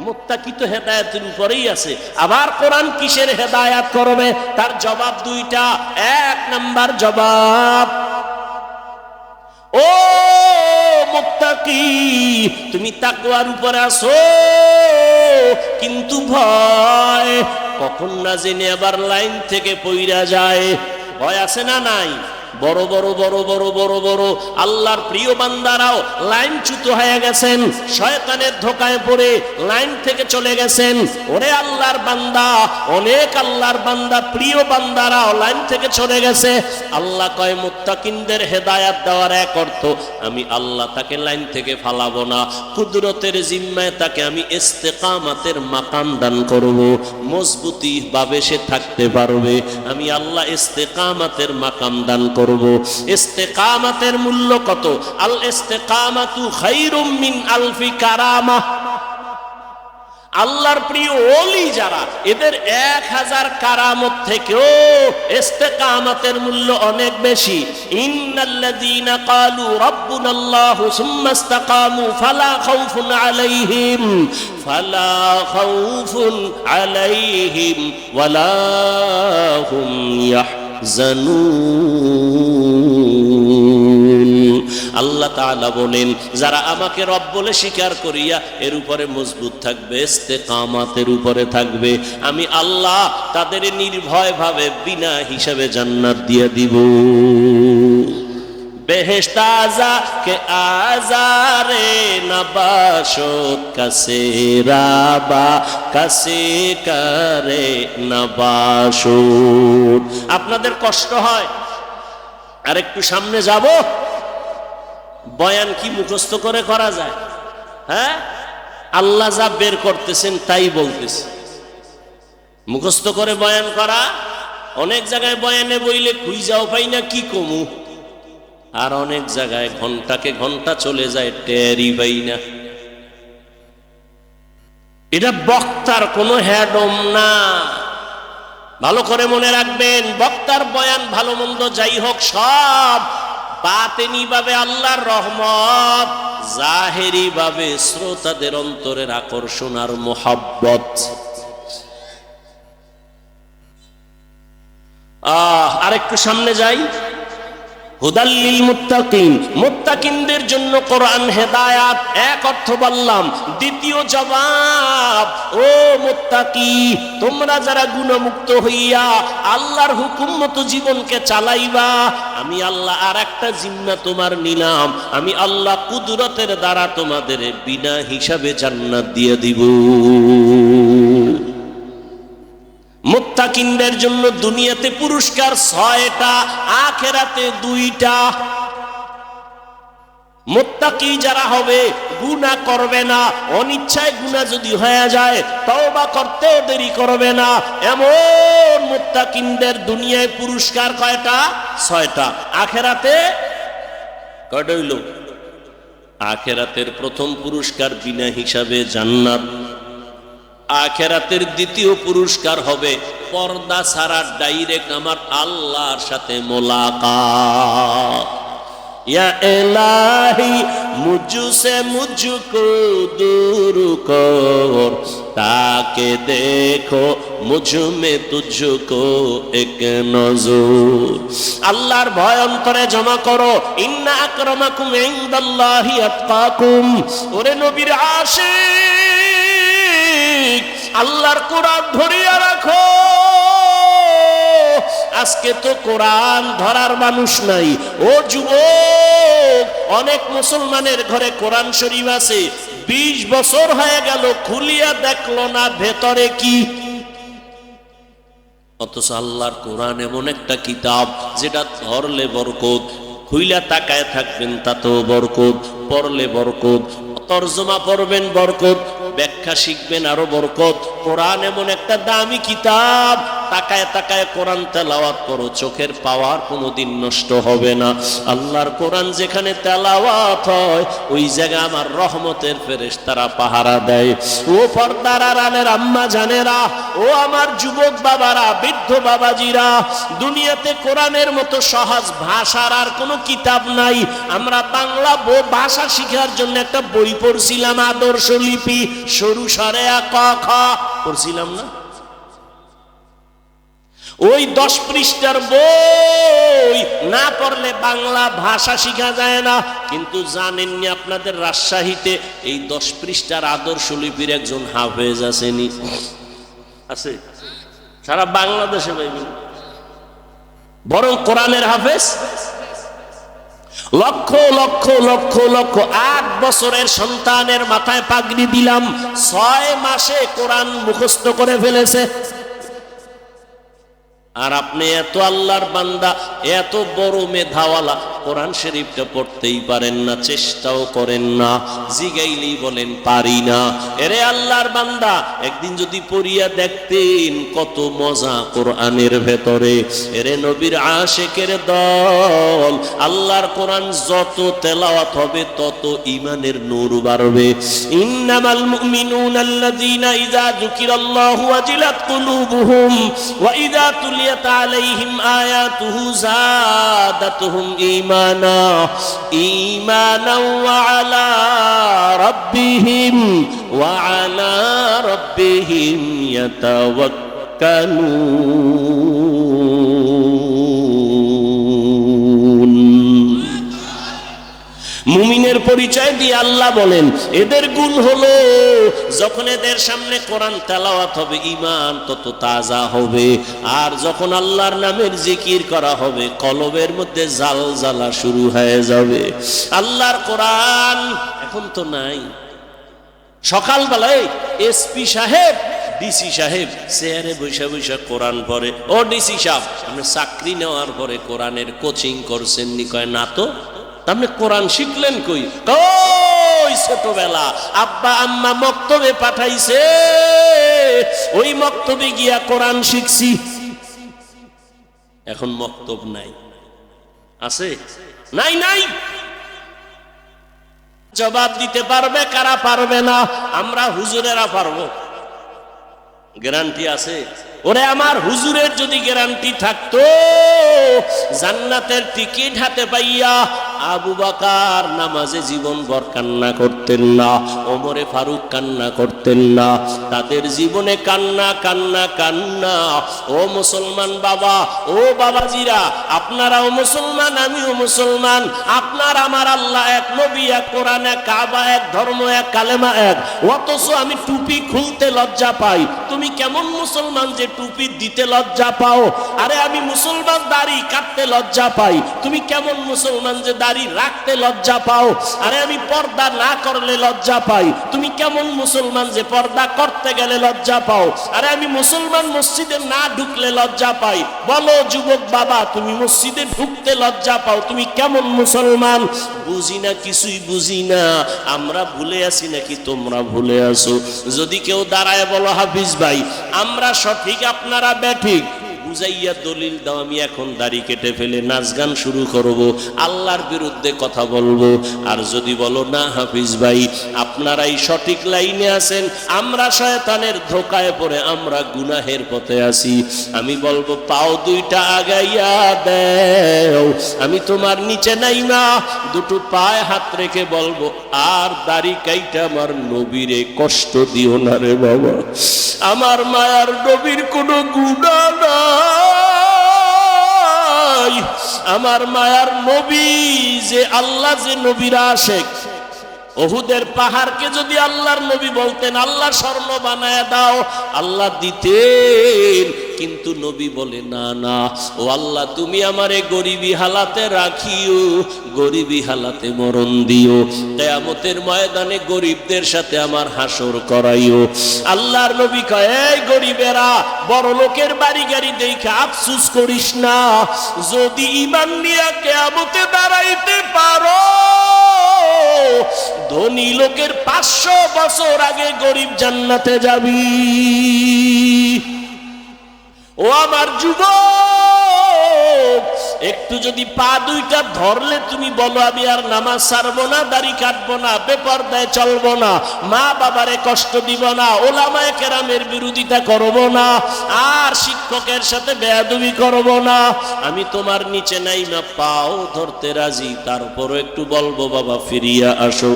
মুত্তাকি তো হেদায়েতের উপরেই আছে, আবার কোরআন কিসের হেদায়াত করবে? তার জবাব দুইটা। 1 নাম্বার জবাব, ও মুত্তাকি, তুমি তাকওয়ার উপরে আছো, কিন্তু ভয় কখন না জেনে আবার লাইন থেকে পইরা যায়। ভয় আছে না নাই? বড় বড় বড় বড় বড় বড় আল্লাহর প্রিয় বান্দারাও লাইনচ্যুত হয়ে গেছেন, শয়তানের ধোকায় পড়ে লাইন থেকে চলে গেছেন। ওরে আল্লাহর বান্দা, অনেক আল্লাহর বান্দা প্রিয় বান্দারাও লাইন থেকে চলে গেছে। আল্লাহ কয় মুত্তাকিনদের হেদায়াত দেওয়ার এক অর্থ, আমি আল্লাহ তাকে লাইন থেকে ফালাবো না, কুদরতের জিম্মায় তাকে আমি ইস্তেকামাতের মাকাম দান করব, মজবুতি ভাবে সে থাকতে পারবে। আমি আল্লাহ ইস্তেকামাতের মাকাম দান করব। ইস্তেকামাতের মূল্য কত? আল ইস্তেকামাতু খায়রুম মিন আলফি কারামা। আল্লাহর প্রিয় ওলি যারা, এদের 1000 কারামত থেকেও ইস্তেকামাতের মূল্য অনেক বেশি। ইন্নাল্লাযীনা ক্বালু রাব্বুনাল্লাহু সুম্মা ইসতাকামু ফালা খাউফুন আলাইহিম ওয়ালা হুম ইয়াহজানুন। আল্লাহ তাআলা বলেন, যারা আমাকে রব বলে স্বীকার করিয়া এর উপরে মজবুত থাকবে, ইস্তেকামাতের উপরে থাকবে, আমি আল্লাহ তাদের নির্ভয় ভাবে বিনা হিসাবে জান্নাত দিয়ে দিব। বেহেশত আযা কে আজারে নবাশত কাসে রাবা কাসে করে নবাশত। আপনাদের কষ্ট হয়? আর একটু সামনে যাব, বয়ান কি মুখস্থ করে করা যায়? হ্যাঁ, আল্লাহ যা বের করতেছেন তাই বলতেছে। মুখস্থ করে বয়ান করা, অনেক জায়গায় বয়ানে বইলে খুঁজাও পাই না কি কমু, আর অনেক জায়গায় ঘন্টাকে ঘন্টা চলে যায়, টেরই পাই না। এটা বক্তার কোনো হ্যাডম না, ভালো করে মনে রাখবেন। বক্তার বয়ান ভালো মন্দ যাই হোক, সব বাতেনি ভাবে আল্লাহর রহমত, জাহেরি ভাবে শ্রোতাদের অন্তরের আকর্ষণ আর মোহাব্বত। আরেকটু সামনে যাই। হুদাল্লিল মুত্তাকিন, মুত্তাকিনদের জন্য কোরআন হেদায়াত, এক অর্থ বললাম। দ্বিতীয় জবাব, ও মুত্তাকি, তোমরা যারা গুণমুক্ত হইয়া আল্লাহর হুকুম মতো জীবনকে চালাইবা, আমি আল্লাহ আর একটা জিম্মা তোমার নিলাম, আমি আল্লাহ কুদরতের দ্বারা তোমাদের বিনা হিসাবে জান্নাত দিয়ে দিব। মুত্তাকিনদের জন্য দুনিয়াতে পুরস্কার 6টা, আখিরাতে 2টা। মুত্তাকি যারা হবে, গুনাহ করবে না, অনিচ্ছায় গুনাহ যদি হয়ে যায় তওবা করতেও দেরি করবে না, এমন মুত্তাকিনদের দুনিয়ায় পুরস্কার কয়টা? 6টা। আখিরাতে কয়টা হইল? আখিরাতের প্রথম পুরস্কার বিনা হিসাবে জান্নাত। আখিরাতের দ্বিতীয় পুরস্কার হবে পর্দা ছাড়া ডাইরেক্ট আমার আল্লাহর সাথে মোলাকাত। या इलाही मुझसे मुझको दूर कर ताकि देखो मुझ में तुझको एक नजर। আল্লাহর ভয় অন্তরে জমা করো। ইন্না আকরামাকুম ইনদাল্লাহি আতকাকুম। ওরে নবীর আশিক, আল্লাহর কোরআন ধরিয়া রাখো। আজকে তো কোরআন ধরার মানুষ নাই। ও যুবক, অনেক মুসলমানের ঘরে কোরআন শরীফ আছে, 20 বছর হয়ে গেল, খুলিয়া দেখলো না ভেতরে কি। অথচ আল্লাহর কোরআন এমন একটা কিতাব যেটা ধরলে বরকত, খুইলা তাকায় থাকবেন তাতেও বরকত, পড়লে বরকত, তরজমা পড়বেন বরকত, ব্যাখ্যা শিখবেন আরো বরকত। কোরআন এমন একটা দামি কিতাব, তাকায় তাকায় কোরআন তেলাওয়াত করো, চোখের পাওয়ার কোনোদিন নষ্ট হবে না। আল্লাহর কোরআন যেখানে তেলাওয়াত হয় ওই জায়গায় আমার রহমতের ফেরেশতারা পাহারা দেয়। ও পর্দার আড়ালের আম্মা জানেরা, ও আমার যুবক বাবারা, বৃদ্ধ বাবাজিরা, দুনিয়াতে কোরআনের মতো সহজ ভাষার আর কোনো কিতাব নাই। আমরা বাংলা ভাষা শিখার জন্য একটা বই পড়ছিলাম, আদর্শ লিপি, সরু সরে ক খ পড়ছিলাম না? ওই 10 পৃষ্ঠার বই না পড়লে বাংলা ভাষা শেখা যায় না। কিন্তু জানেননি আপনাদের রাজশাহীতে এই 10 পৃষ্ঠার আদর্শ লিপির একজন হাফেজ আসেনি? আছে সারা বাংলাদেশে পাইবেন, বরং কোরআনের হাফেজ। লক্ষ লক্ষ লক্ষ লক্ষ 8 বছরের সন্তানের মাথায় পাগড়ি দিলাম, 6 মাসে কোরআন মুখস্থ করে ফেলেছে। আর আপনি এত আল্লাহর বান্দা, এত বড় মেধাওয়ালা, কোরআন শরীফটা পড়তেই পারেন না, চেষ্টাও করেন না, জিগাইলেই বলেন পারি না। এরে আল্লাহর বান্দা, একদিন যদি পড়িয়া দেখতেন কত মজা কোরআনের ভেতরে। এরে নবীর আশিকের দল, আল্লাহর কোরআন যত তেলাওয়াত হবে তত ঈমানের নূর বাড়বে। ইন্নামাল মুমিনুনা আল্লাযীনা ইযা যুকিরাল্লাহু ওয়াজিলাত কুলুবুহুম ওয়া ইযা তুলিয়াত আলাইহিম আয়াতুহু যাদাতুহুম ঈমানা ওয়া আলা রাব্বিহিম ইয়াতাওয়াক্কালুন। মুমিনের পরিচয় দিয়ে আল্লাহ বলেন এদের গুণ হলো যখন এদের সামনে কোরআন তেলাওয়াত হবে ঈমান তত তাজা হবে, আর যখন আল্লাহর নামের জিকির করা হবে কলবের মধ্যে জালজালা শুরু হয়ে যাবে। আল্লাহর কোরআন এখন তো নাই। সকালবেলায় এসপি সাহেব, ডিসি সাহেব চেয়ারে বৈশা বৈশা কোরআন পড়ে। ও ডিসি সাহেব, আপনি চাকরি নেওয়ার পরে কোরআনের কোচিং করছেন নি? কয় না তো। আপনি কোরআন শিখলেন কই? কই ছোটবেলা আব্বা আম্মা মক্তবে পাঠাইছে, ওই মক্তবে গিয়া কোরআন শিখছি। এখন মক্তব নাই, আছে? নাই নাই। জবাব দিতে পারবে কারা? পারবে না। আমরা হুজুরেরা পারবো, গ্যারান্টি আছে। ওরে আমার হুজুরের যদি গ্যারান্টি থাকতো, জান্নাতের টিকিট হাতে পাইয়া আবু বকর নামাজে জীবনভর কান্না করতেন না, ওমরে ফারুক কান্না করতেন না, তাদের জীবনে কান্না কান্না কান্না। ও মুসলমান বাবা, ও বাবাজিরা, আপনারাও মুসলমান, আমিও মুসলমান। আপনার আমার আল্লাহ এক, নবী এক, কোরআন এক, কাবা এক, ধর্ম এক, কালেমা এক। অথচ আমি টুপি খুলতে লজ্জা পাই। তুমি কেমন মুসলমান যে টুপি দিতে লজ্জা পাও? আরে আমি মুসলমান, দাড়ি কাটতে লজ্জা পাই। তুমি কেমন মুসলমান যে দাড়ি রাখতে লজ্জা পাও? আরে আমি পর্দা না করলে লজ্জা পাই। তুমি কেমন মুসলমান যে পর্দা করতে গেলে লজ্জা পাও? আরে আমি মুসলমান, মসজিদে না ঢুকলে লজ্জা পাই। বলো যুবক বাবা, তুমি মসজিদে ঢুকতে লজ্জা পাও, তুমি কেমন মুসলমান? বুঝি না, কিছুই বুঝি না। আমরা ভুলে আছি নাকি তোমরা ভুলে আছো? যদি কেউ দাঁড়ায় বলো হাফিজ ভাই আমরা সঠিক আপনারা ব্যাঠিক, বুঝাইয়া দলিল দাও, আমি এখন দাড়ি কেটে ফেলে নাচ গান শুরু করব, আল্লাহর বিরুদ্ধে কথা বলবো। আর যদি বলো না হাফিজ ভাই আপনারাই সঠিক লাইনে আছেন, আমরা শয়তানের ধোকায় পড়ে আমরা গুনাহের পথে আছি, আমি বলবো পাও দুইটা আগাইয়া দেও, আমি তোমার নিচে নাইমা দুটো পায়ে হাত রেখে বলবো আর দাড়ি কাইটা আমার নবীরে কষ্ট দিও না রে বাবা। আমার মায়ার নবীর কোনো গুনাহ নাই। আমার মায়ার নবী যে আল্লাহ যে নবীর আশিক, ওহুদের পাহাড়কে যদি আল্লাহর নবী বলতেন আল্লাহ স্বর্ণ বানায় দাও, আল্লাহ দিতেন। কিন্তু নবী বলে না না, ও আল্লাহ তুমি আমারে গরিবী হালাতে রাখিও, গরিবী হালাতে মরণ দিও, কিয়ামতের ময়দানে গরিবদের সাথে আমার হাসর করাইও। আল্লাহর নবী কয় এই গরিবেরা, বড় লোকের বাড়ি গাড়ি দেখে আফসোস করিস না, যদি ঈমান নিয়ে কিয়ামতে দাঁড়াইতে পারো, ধনী লোকের 500 বছর আগে গরিব জান্নাতে যাবি। ও আমার যুবক, একটু যদি পা দুইটা ধরলে তুমি বলো আমি আর নামাজ ছাড়বো না, দাড়ি কাটবো না, বেপরদায় চলবো না, মা বাবারে কষ্ট দিব না, ওলামায়ে কেরামের বিরোধিতা করব না, আর শিক্ষকের সাথে বেয়াদবি করব না, আমি তোমার নিচে নাইমা পাও ধরতে রাজি, তারপরও একটু বলবো বাবা ফিরিয়া আসো।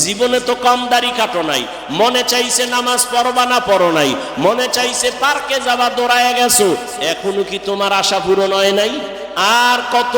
জীবনে তো কম দাড়ি কাটো নাই, মনে চাইছে নামাজ পড়বা না পড়ো নাই, মনে চাইছে পার্কে যাবা দৌড়ায় গেছো, এখনো কি তোমার আশা পূরণ হয় নাই? আর কত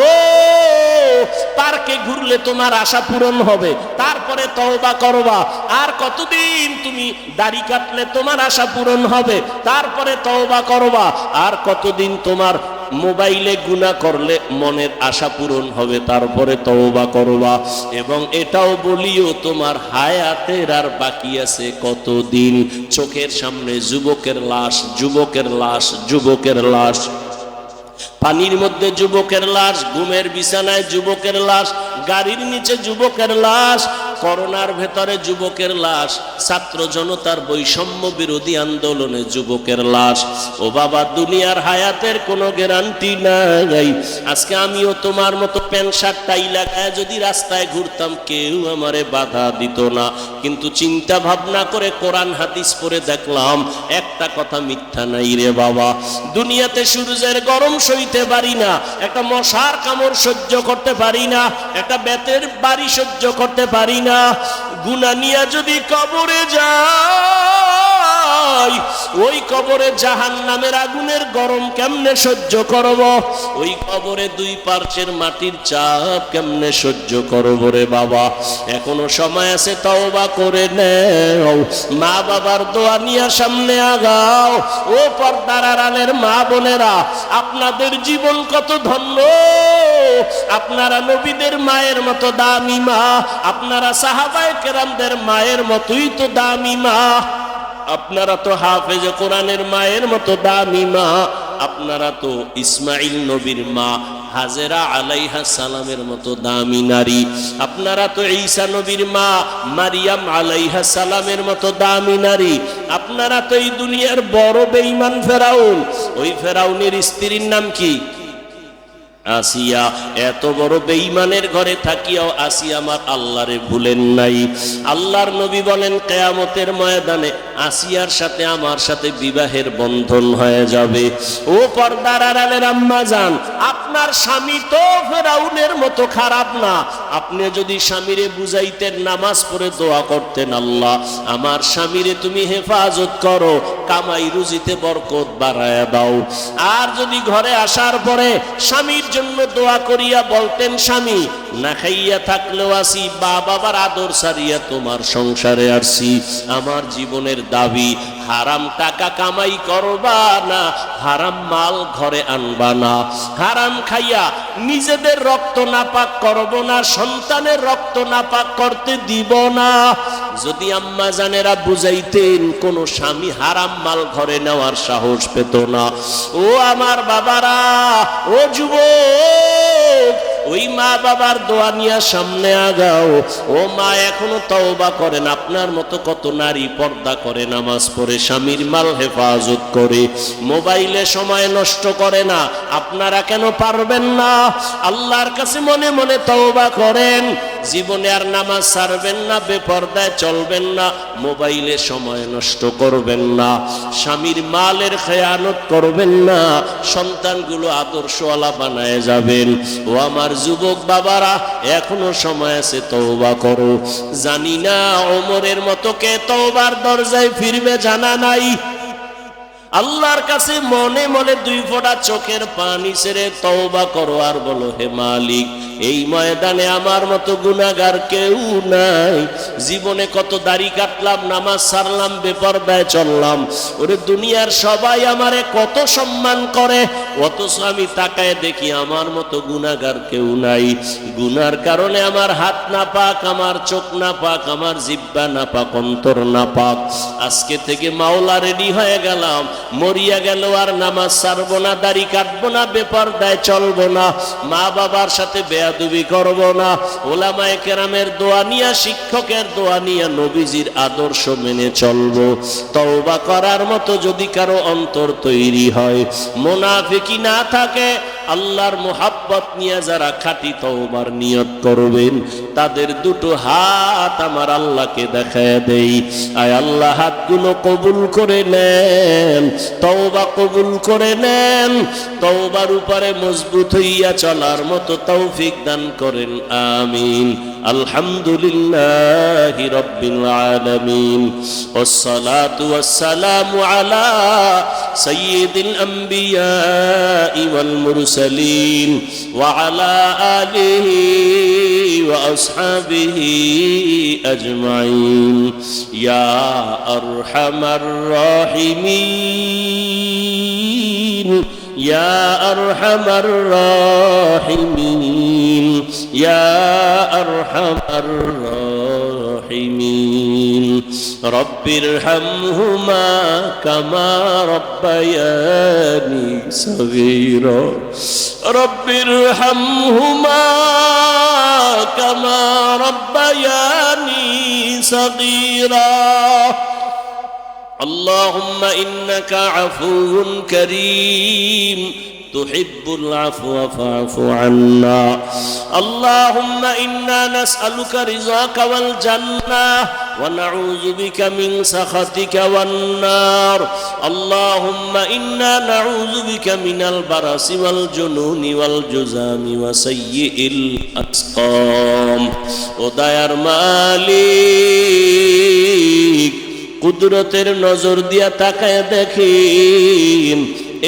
পার্কে ঘুরলে তোমার আশা পূরণ হবে, তারপরে তওবা করবা। আর কতদিন তুমি দাড়ি কাটলে তোমার আশা পূরণ হবে, তারপরে তওবা করবা। আর কতদিন তোমার মোবাইলে গুনাহ করলে মনের আশা পূরণ হবে, তারপরে তওবা করবা। এবং এটাও বলিও তোমার হায়াতের আর বাকি আছে কতদিন। চোখের সামনে যুবকের লাশ, যুবকের লাশ, যুবকের লাশ, পানির মধ্যে যুবকের লাশ, ঘুমের বিছানায় যুবকের লাশ, গাড়ির নিচে যুবকের লাশ, করোনার ভেতরে যুবকের লাশ, ছাত্র জনতার বৈষম্য বিরোধী আন্দোলনে যুবকের লাশ। ও বাবা, দুনিয়ার হায়াতের কোনো গ্যারান্টি নাই। আজকে আমিও তোমার মতো প্যান্ট শার্ট টাই লাগায় যদি রাস্তায় ঘুরতাম, কেউ আমারে বাধা দিত না। কিন্তু চিন্তা ভাবনা করে কোরআন হাদিস পড়ে দেখলাম একটা কথা মিথ্যা নাই রে বাবা। দুনিয়াতে সূর্যের গরম সইতে পারি না, একটা মশার কামড় সহ্য করতে পারি না, একটা বেতের বাড়ি সহ্য করতে পারি না। গুনাহ নিয়ে যদি কবরে যাই, ওই কবরে জাহান্নামের আগুনের গরম কেমনে সহ্য করব? ওই কবরে দুই পার্শ্বের মাটির চাপ কেমনে সহ্য করব রে বাবা? এখনো সময় আছে, তওবা করে নেও, মা বাবার দোয়া নিয়ে সামনে আগাও। ও পর্দার আড়ালের মা বোনেরা, আপনাদের জীবন কত ধন্য। আপনারা নবীদের মায়ের মতো দামি মা, আপনারা সাহাবায়ে কেরামদের মায়ের মতোই তো দামি মা, আপনারা তো হাফেজে কোরআনের মায়ের মতো দামি মা, আপনারা তো ইসমাইল নবীর মা হাজেরা আলাইহা সালামের মতো দামি নারী, আপনারা তো ঈসা নবীর মা মারিয়াম আলাইহা সালামের মতো দামি নারী, আপনারা তো এই দুনিয়ার বড় বেঈমান ফেরাউন, ওই ফেরাউনের স্ত্রীর নাম কি? আসিয়া। এত বড় বেঈমানের ঘরে থাকিয়াও আসিয়া আমার আল্লাহরে ভুলেন নাই। আল্লাহর নবী বলেন কিয়ামতের ময়দানে আসিয়ার সাথে আমার সাথে বিবাহের বন্ধন হয়ে যাবে। ও পর্দার আড়ালের আম্মা জান, আপনার স্বামী তো ফেরাউনের মতো খারাপ না। আপনি যদি স্বামীরে বুঝাইতেন, নামাজ পড়ে দোয়া করতেন, আল্লাহ আমার স্বামীরে তুমি হেফাজত করো, কামাই রুজিতে বরকত বাড়ায়া দাও। আর যদি ঘরে আসার পরে স্বামীর জন্য দোয়া করিয়া বলতেন, স্বামী না খাইয়া থাকলেও আসি, বাবার আদর সারিয়া তোমার সংসারে আসি, আমার জীবনের দাবি হারাম টাকা কামাই করবা না, হারাম মাল ঘরে আনবা না, হারাম খাইয়া নিজেদের রক্ত নাপাক করব না, সন্তানের রক্ত নাপাক করতে দিব না। যদি আম্মা জানেরা বুঝাইতেন, কোন স্বামী হারাম মাল ঘরে নেওয়ার সাহস পেত না। ও আমার বাবারা, ও যুবক, ওই মা বাবার দোয়া নিয়ে সামনে আগাও। ও মা, এখনো তওবা করেন। আপনার মতো কত নারী পর্দা করে, নামাজ পড়ে, স্বামীর মাল হেফাজত করে, মোবাইলে সময় নষ্ট করে না। আপনারা কেন পারবেন না? আল্লাহর কাছে মনে মনে তওবা করেন, জীবনে আর নামাজ ছাড়বেন না, বেপরদায় চলবেন না, মোবাইলে সময় নষ্ট করবেন না, স্বামীর মালের খেয়ানত করবেন না, সন্তানগুলো আদর্শওয়ালা বানায় যাবেন। ও আমার যুবক বাবারা, এখনো সময় আছে, তওবা করো। জানি না ওমরের মতো কে তওবার দরজায় ফিরবে, জানা নাই। আল্লাহর কাছে মনে মনে দুই ফোঁটা চোখের পানি ছেড়ে তওবা করো আর বলো, হে মালিক, এই ময়দানে আমার মতো গুনাহগার কেউ নাই। জীবনে কত দাড়ি কাটলাম, নামাজ ছাড়লাম, বেপরদায় চললাম, ওরে দুনিয়ার সবাই আমারে কত সম্মান করে, অথচ আমি তাকায় দেখি আমার মতো গুনাহগার কেউ নাই। গুনার কারণে আমার হাত না পাক, আমার চোখ না পাক, আমার জিহ্বা না পাক, অন্তর না পাক। আজকে থেকে মাওলা রেডি হয়ে গেলাম, মরিয়া গেল আর নামাজ ছাড়বো না, দাড়ি কাটবো না, বেপরদায় চলবো না, মা বাবার সাথে বেয়াদবি করবো না, ওলামায়ে কেরামের দোয়া নিয়া, শিক্ষকের দোয়া নিয়া, নবীজির আদর্শ মেনে চলবো। তওবা করার মতো যদি কারো অন্তর তৈরি হয়, মুনাফিকি না থাকে, আল্লাহর মোহাব্বত নিয়ে যারা খাঁটি তওবার নিয়ত করবেন তাদের দুটো হাত আমার আল্লাহকে দেখায় দেই। আয় আল্লাহ, হাতগুলো কবুল করে নেন, তওবা কবুল করে নেন, তওবার উপরে মজবুত হইয়া চলার মতো তৌফিক দান করেন, আমিন। আলহামদুলিল্লাহি রাব্বিল আলামিন, ওয়াসসালাতু ওয়াসসালামু আলা সাইয়্যিদিল আমবিয়া ওয়াল মুরসালিন ওয়া আলা আলিহি ওয়া আসহাবিহি আজমাইন ইয়া আরহামার রাহিমিন ইয়া আরহামার রাহিমিন ইয়া আরহামার রাহিমিন রব্বিরহামহুমা কামা রব্বায়ানি সগীরা রব্বিরহামহুমা কামা রব্বায়ানি সগীরা اللهم إنك عفو كريم تحب العفو فاعف عنا اللهم إنا نسألك رضاك والجنة ونعوذ بك من سخطك والنار اللهم إنا نعوذ بك من البرص والجنون والجذام وسيء الأسقام ودير مالك কুদরতের নজর দিয়া তাকায় দেখেন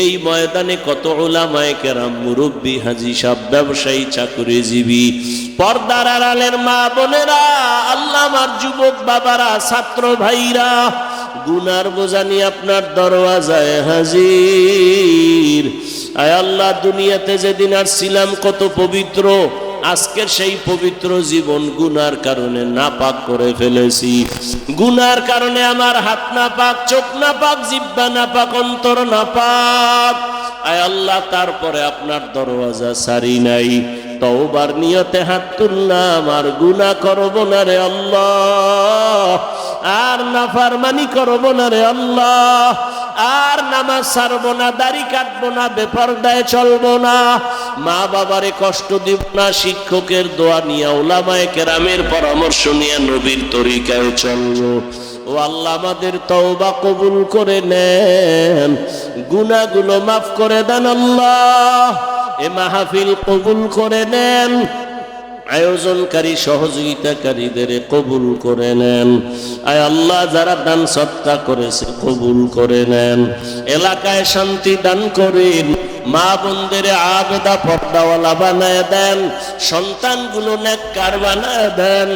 এই ময়দানে কত উলামায়ে কেরাম, মুরব্বী, হাজী সাহেব, ব্যবসায়ী, চাকরিজীবী, পর্দার আড়ালের মা বোনেরা, আল্লাহ আমার যুবক বাবারা, ছাত্র ভাইরা, গুনার বোঝা নিয়ে আপনার দরওয়াজায় হাজির। আয় আল্লাহ, দুনিয়াতে যেদিন আসছিলাম কত পবিত্র, আজকের সেই পবিত্র জীবন গুনার কারণে নাপাক করে ফেলেছি। গুনার কারণে আমার হাত নাপাক, চোখ নাপাক, জিহ্বা নাপাক, অন্তর নাপাক। আয় আল্লাহ, তারপরে আপনার দরওয়াজা সারি নাই, তওবার নিয়তে হাত তুললাম, আর গুনাহ করব না রে আল্লাহ, আর নাফরমানি করব না রে আল্লাহ, আর নামাজ ছাড়বো না, দাড়ি কাটবো না, বেপরদায় চলবো না, মা বাবারে কষ্ট দিব না, শিক্ষকের দোয়া নিয়ে, উলামায়ে কেরামের পরামর্শ নিয়ে নবীর তরিকায় চলবো। ও আল্লাহ, আমাদের তওবা কবুল করে নেন, গুনাহগুলো মাফ করে দেন আল্লাহ, এ মাহফিল কবুল করে নেন, আয়োজনকারী সহযোগিতাকারীদের কবুল করে নেন। আয় আল্লাহ, যারা দান সদকা করেছে কবুল করে নেন, এলাকায় শান্তি দান করেন, মা বোনদের আবেদা পর্দাওয়ালা বানায় দেন, সন্তানগুলো নেককার বানায় দেন।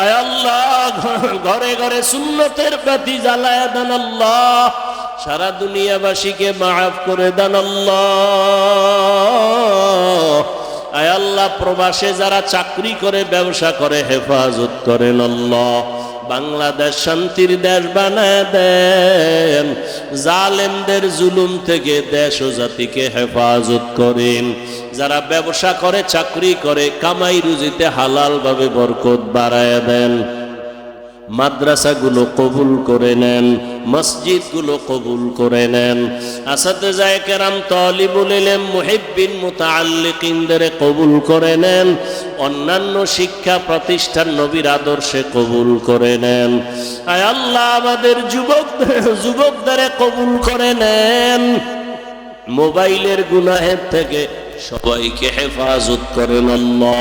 আয় আল্লাহ, ঘরে ঘরে সুন্নতের বাতি জ্বালায় দেন আল্লাহ, সারা দুনিয়াবাসীকে মাফ করে দেন আল্লাহ। আয় আল্লাহ, প্রবাসে যারা চাকরি করে, ব্যবসা করে, হেফাজত করেন আল্লাহ, বাংলাদেশ শান্তির দেশ বানায় দেন, জালেমদের জুলুম থেকে দেশ ও জাতিকে হেফাজত করেন। যারা ব্যবসা করে, চাকরি করে, কামাই রুজিতে হালাল ভাবে বরকত বাড়ায় দেন, মাদ্রাসাগুলো কবুল করে নেন, মসজিদগুলো কবুল করে নেন, আসাতেজায়ে কেরাম, তালিবুল ইলম, মুহিব্বিন, মুতাআল্লিকিনদের কবুল করে নেন, অন্যান্য শিক্ষা প্রতিষ্ঠান নবীর আদর্শে কবুল করে নেন। আয় আল্লাহ, আমাদের যুবকদের কবুল করে নেন, মোবাইলের গুনাহের থেকে সবাইকে হেফাজত করেন আল্লাহ,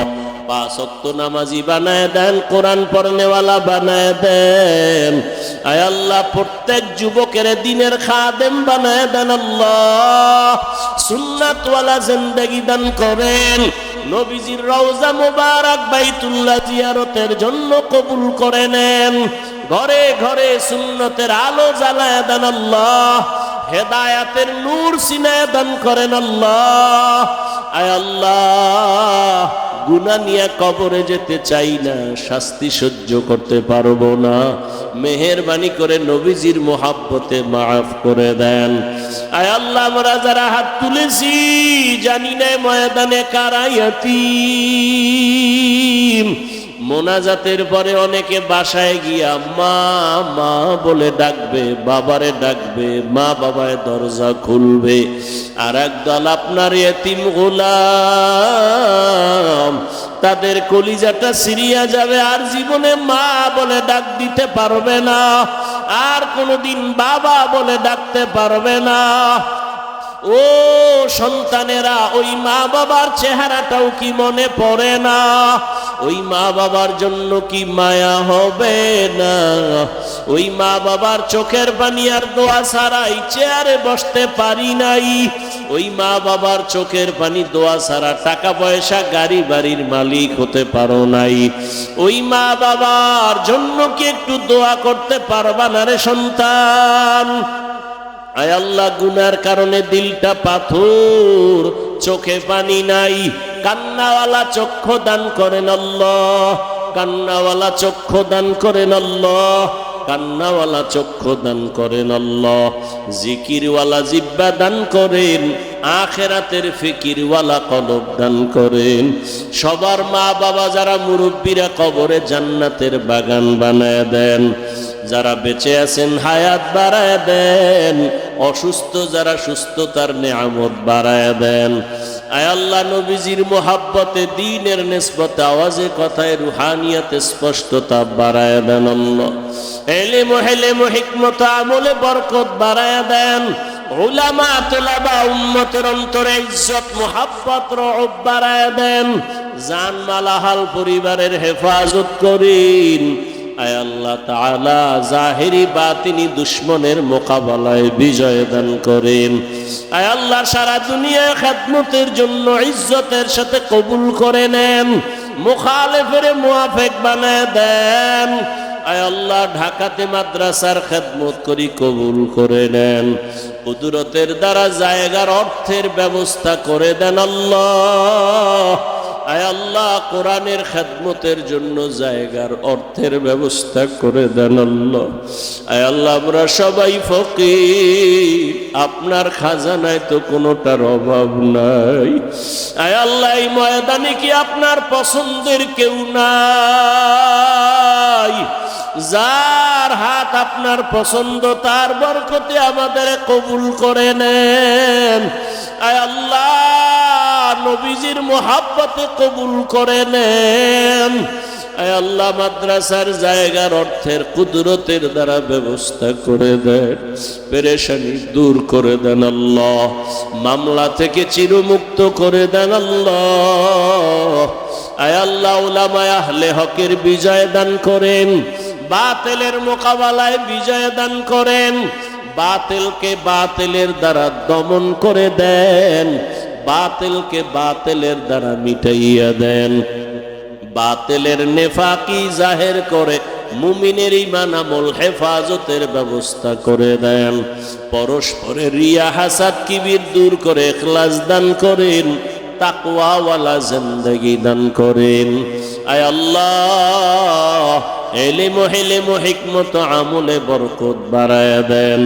5 ওয়াক্ত নামাজি বানায় দেন, কোরআন পড়নেওয়ালা বানায় দেন। আয় আল্লাহ, প্রত্যেক যুবকের দিনের খাদেম বানায় দেন আল্লাহ, সুন্নাতওয়ালা জিন্দেগি দান করেন, নবীজির রওজা মুবারক বাইতুল্লাহ জিয়ারতের জন্য কবুল করে নেন, ঘরে ঘরে সুন্নতের আলো জ্বালায় দেন আল্লাহ, হেদায়াতের নূর সিনায় দান করেন আল্লাহ। আয় আল্লাহ, গুনাহ নিয়ে কবরে যেতে চাই না, শাস্তি সহ্য করতে পারবো না, মেহেরবানি করে নবীজির মোহাব্বতে মাফ করে দেন। আয় আল্লাহ, আমরা যারা হাত তুলেছি জানি না ময়দানে কারা ইয়াতীম, মোনাজাতের পরে অনেকে বাসায় গিয়া মা মা বলে ডাকবে, বাবারে ডাকবে, মা বাবায় দরজা খুলবে। আর একদল আপনার ইয়েতিম গোলাম, তাদের কলিজাটা ছিঁড়িয়া যাবে, আর জীবনে মা বলে ডাক দিতে পারবে না, আর কোনোদিন বাবা বলে ডাকতে পারবে না। ও সন্তানেরা, ওই মা বাবার চেহারাটাও কি মনে পড়ে না? ওই মা বাবার জন্য কি মায়া হবে না? ওই মা বাবার চোখের পানি আর দোয়া ছাড়াই চেয়ারে বসতে পারি নাই। ওই মা বাবার চোখের পানি দোয়া ছাড়া টাকা পয়সা গাড়ি বাড়ির মালিক হতে পারো নাই। ওই মা বাবার জন্য কি একটু দোয়া করতে পারবা না রে সন্তান? আয় আল্লাহ, গুনার কারণে দিলটা পাথর, চোখে পানি নাই, কান্নাওয়ালা চক্ষু দান করেন আল্লাহ, কান্নাওয়ালা চক্ষু দান করেন আল্লাহ, কান্নাওয়ালা চক্ষু দান করেন আল্লাহ। জিকিরওয়ালা জিহ্বা দান করেন, আখিরাতের ফিকিরওয়ালা কলব দান করেন। সবার মা বাবা যারা মুরব্বীরা কবরে জান্নাতের বাগান বানায় দেন। যারা বেঁচে আছেন হায়াত বাড়ায় দেন, অসুস্থ যারা সুস্থতার নেয়ামত বাড়ায় দেন। আয় আল্লাহ, নবীজির মোহাব্বতে, দ্বীনের নিসবতে, আওয়াজে কথায় রুহানিয়াতে স্পষ্টতা বাড়ায় দেন আল্লাহ। ইলম হিকমত আমলে বরকত বাড়ায় দেন। উলামা তুলাবা উম্মতের অন্তরে ইজ্জত মুহাব্বত রউফ বাড়ায় দেন। জান মাল আহাল পরিবারের হেফাজত করেন। আয় আল্লাহ তাআলা, জাহিরি বাতিনি দুশ্মনের মোকাবেলায় বিজয় দান করেন। আয় আল্লাহ, সারা দুনিয়ায় খেদমতের জন্য ইজ্জতের সাথে কবুল করে নেন, মুখালেফের মুআফিক বানায় দেন। আয় আল্লাহ, ঢাকাতে মাদ্রাসার খেদমত করি, কবুল করে নেন। কুদরতের দ্বারা জায়গার অর্থের ব্যবস্থা করে দেন আল্লাহ। আয় আল্লাহ, কোরআনের খেদমতের জন্য জায়গার অর্থের ব্যবস্থা করে দেন আল্লাহ। আয় আল্লাহ, আমরা সবাই ফকির, আপনার খাজানায় তো কোনোটার অভাব নাই। আয় আল্লাহ, এই ময়দানে কি আপনার পছন্দের কেউ নাই? যার হাত আপনার পছন্দ, তার বরকতে আমাদের কবুল করে নেন। আয় আল্লাহ, নবীজির মোহাব্বতে কবুল করে নেন। আয় আল্লাহ, মাদ্রাসার জায়গার অর্থের কুদরতের দ্বারা ব্যবস্থা করে দেন, পেরেশানি দূর করে দেন আল্লাহ, মামলা থেকে চিরমুক্ত করে দেন আল্লাহ। আয় আল্লাহ, উলামায়ে আহলে হকের বিজয় দান করেন, বাতিলের মোকাবেলায় বিজয় দান করেন, বাতিলকে বাতিলের দ্বারা দমন করে দেন, বাতিলকে বাতিলের দ্বারা মিটাইয়া দেন, বাতিলের নেফাকি জাহের করে মুমিনের ঈমান আমল হেফাজতের ব্যবস্থা করে দেন, পরস্পরের রিয়া হাসাদ কিবির দূর করে ইখলাস দান করেন, তাকওয়াওয়ালা জিন্দেগি দান করেন। আয় আল্লাহ, ইলম হিকমত আমলে বরকত বাড়ায় দেন,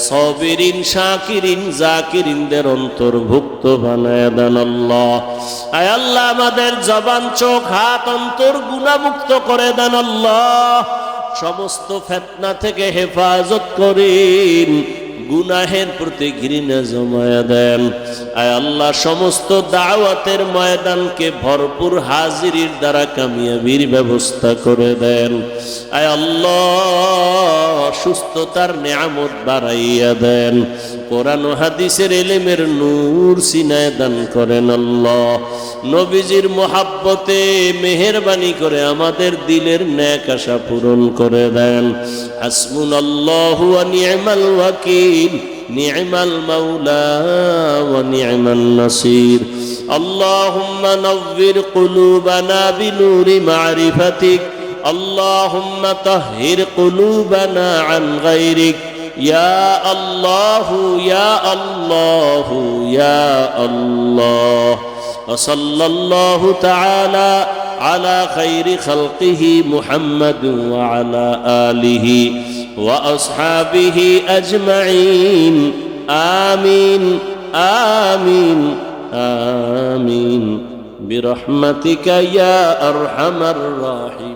সাবিরিন শাকিরিন জাকিরিনদের অন্তর্ভুক্ত বানায় দেন আল্লাহ। আয় আল্লাহ, আমাদের জবান চোখ হাত অন্তর গুনাহমুক্ত করে দেন আল্লাহ, সমস্ত ফিতনা থেকে হেফাজত করেন, গুনাহের প্রতি ঘৃণা জমায়া দেন। আয় আল্লাহ, সমস্ত দাওয়াতের ময়দানকে ভরপুর হাজিরির দ্বারা কামিয়াবির ব্যবস্থা করে দেন। আয় আল্লাহ, সুস্থতার নেয়ামত বাড়াইয়া দেন, কোরআন ও হাদিসের ইলমের নূর সিনায় দান করেন আল্লাহ। নবীজির মোহাব্বতে মেহেরবানি করে আমাদের দিলের নেক আশা পূরণ করে দেন। হাসবুনাল্লাহু ওয়া নি'মাল ওয়াকিল, নি'মাল মাওলা ওয়া নি'মান নাসির। আল্লাহুম্মা নাওয়ির কুলুবানা বিনূরি মা'রিফাতিক, আল্লাহুম্মা তাহহির কুলুবানা আন গায়রিক। ইয়া আল্লাহু ইয়া আল্লাহু ইয়া আল্লাহ। وصلى الله تعالى على خير خلقه محمد وعلى آله وأصحابه أجمعين. آمين آمين آمين برحمتك يا أرحم الراحمين.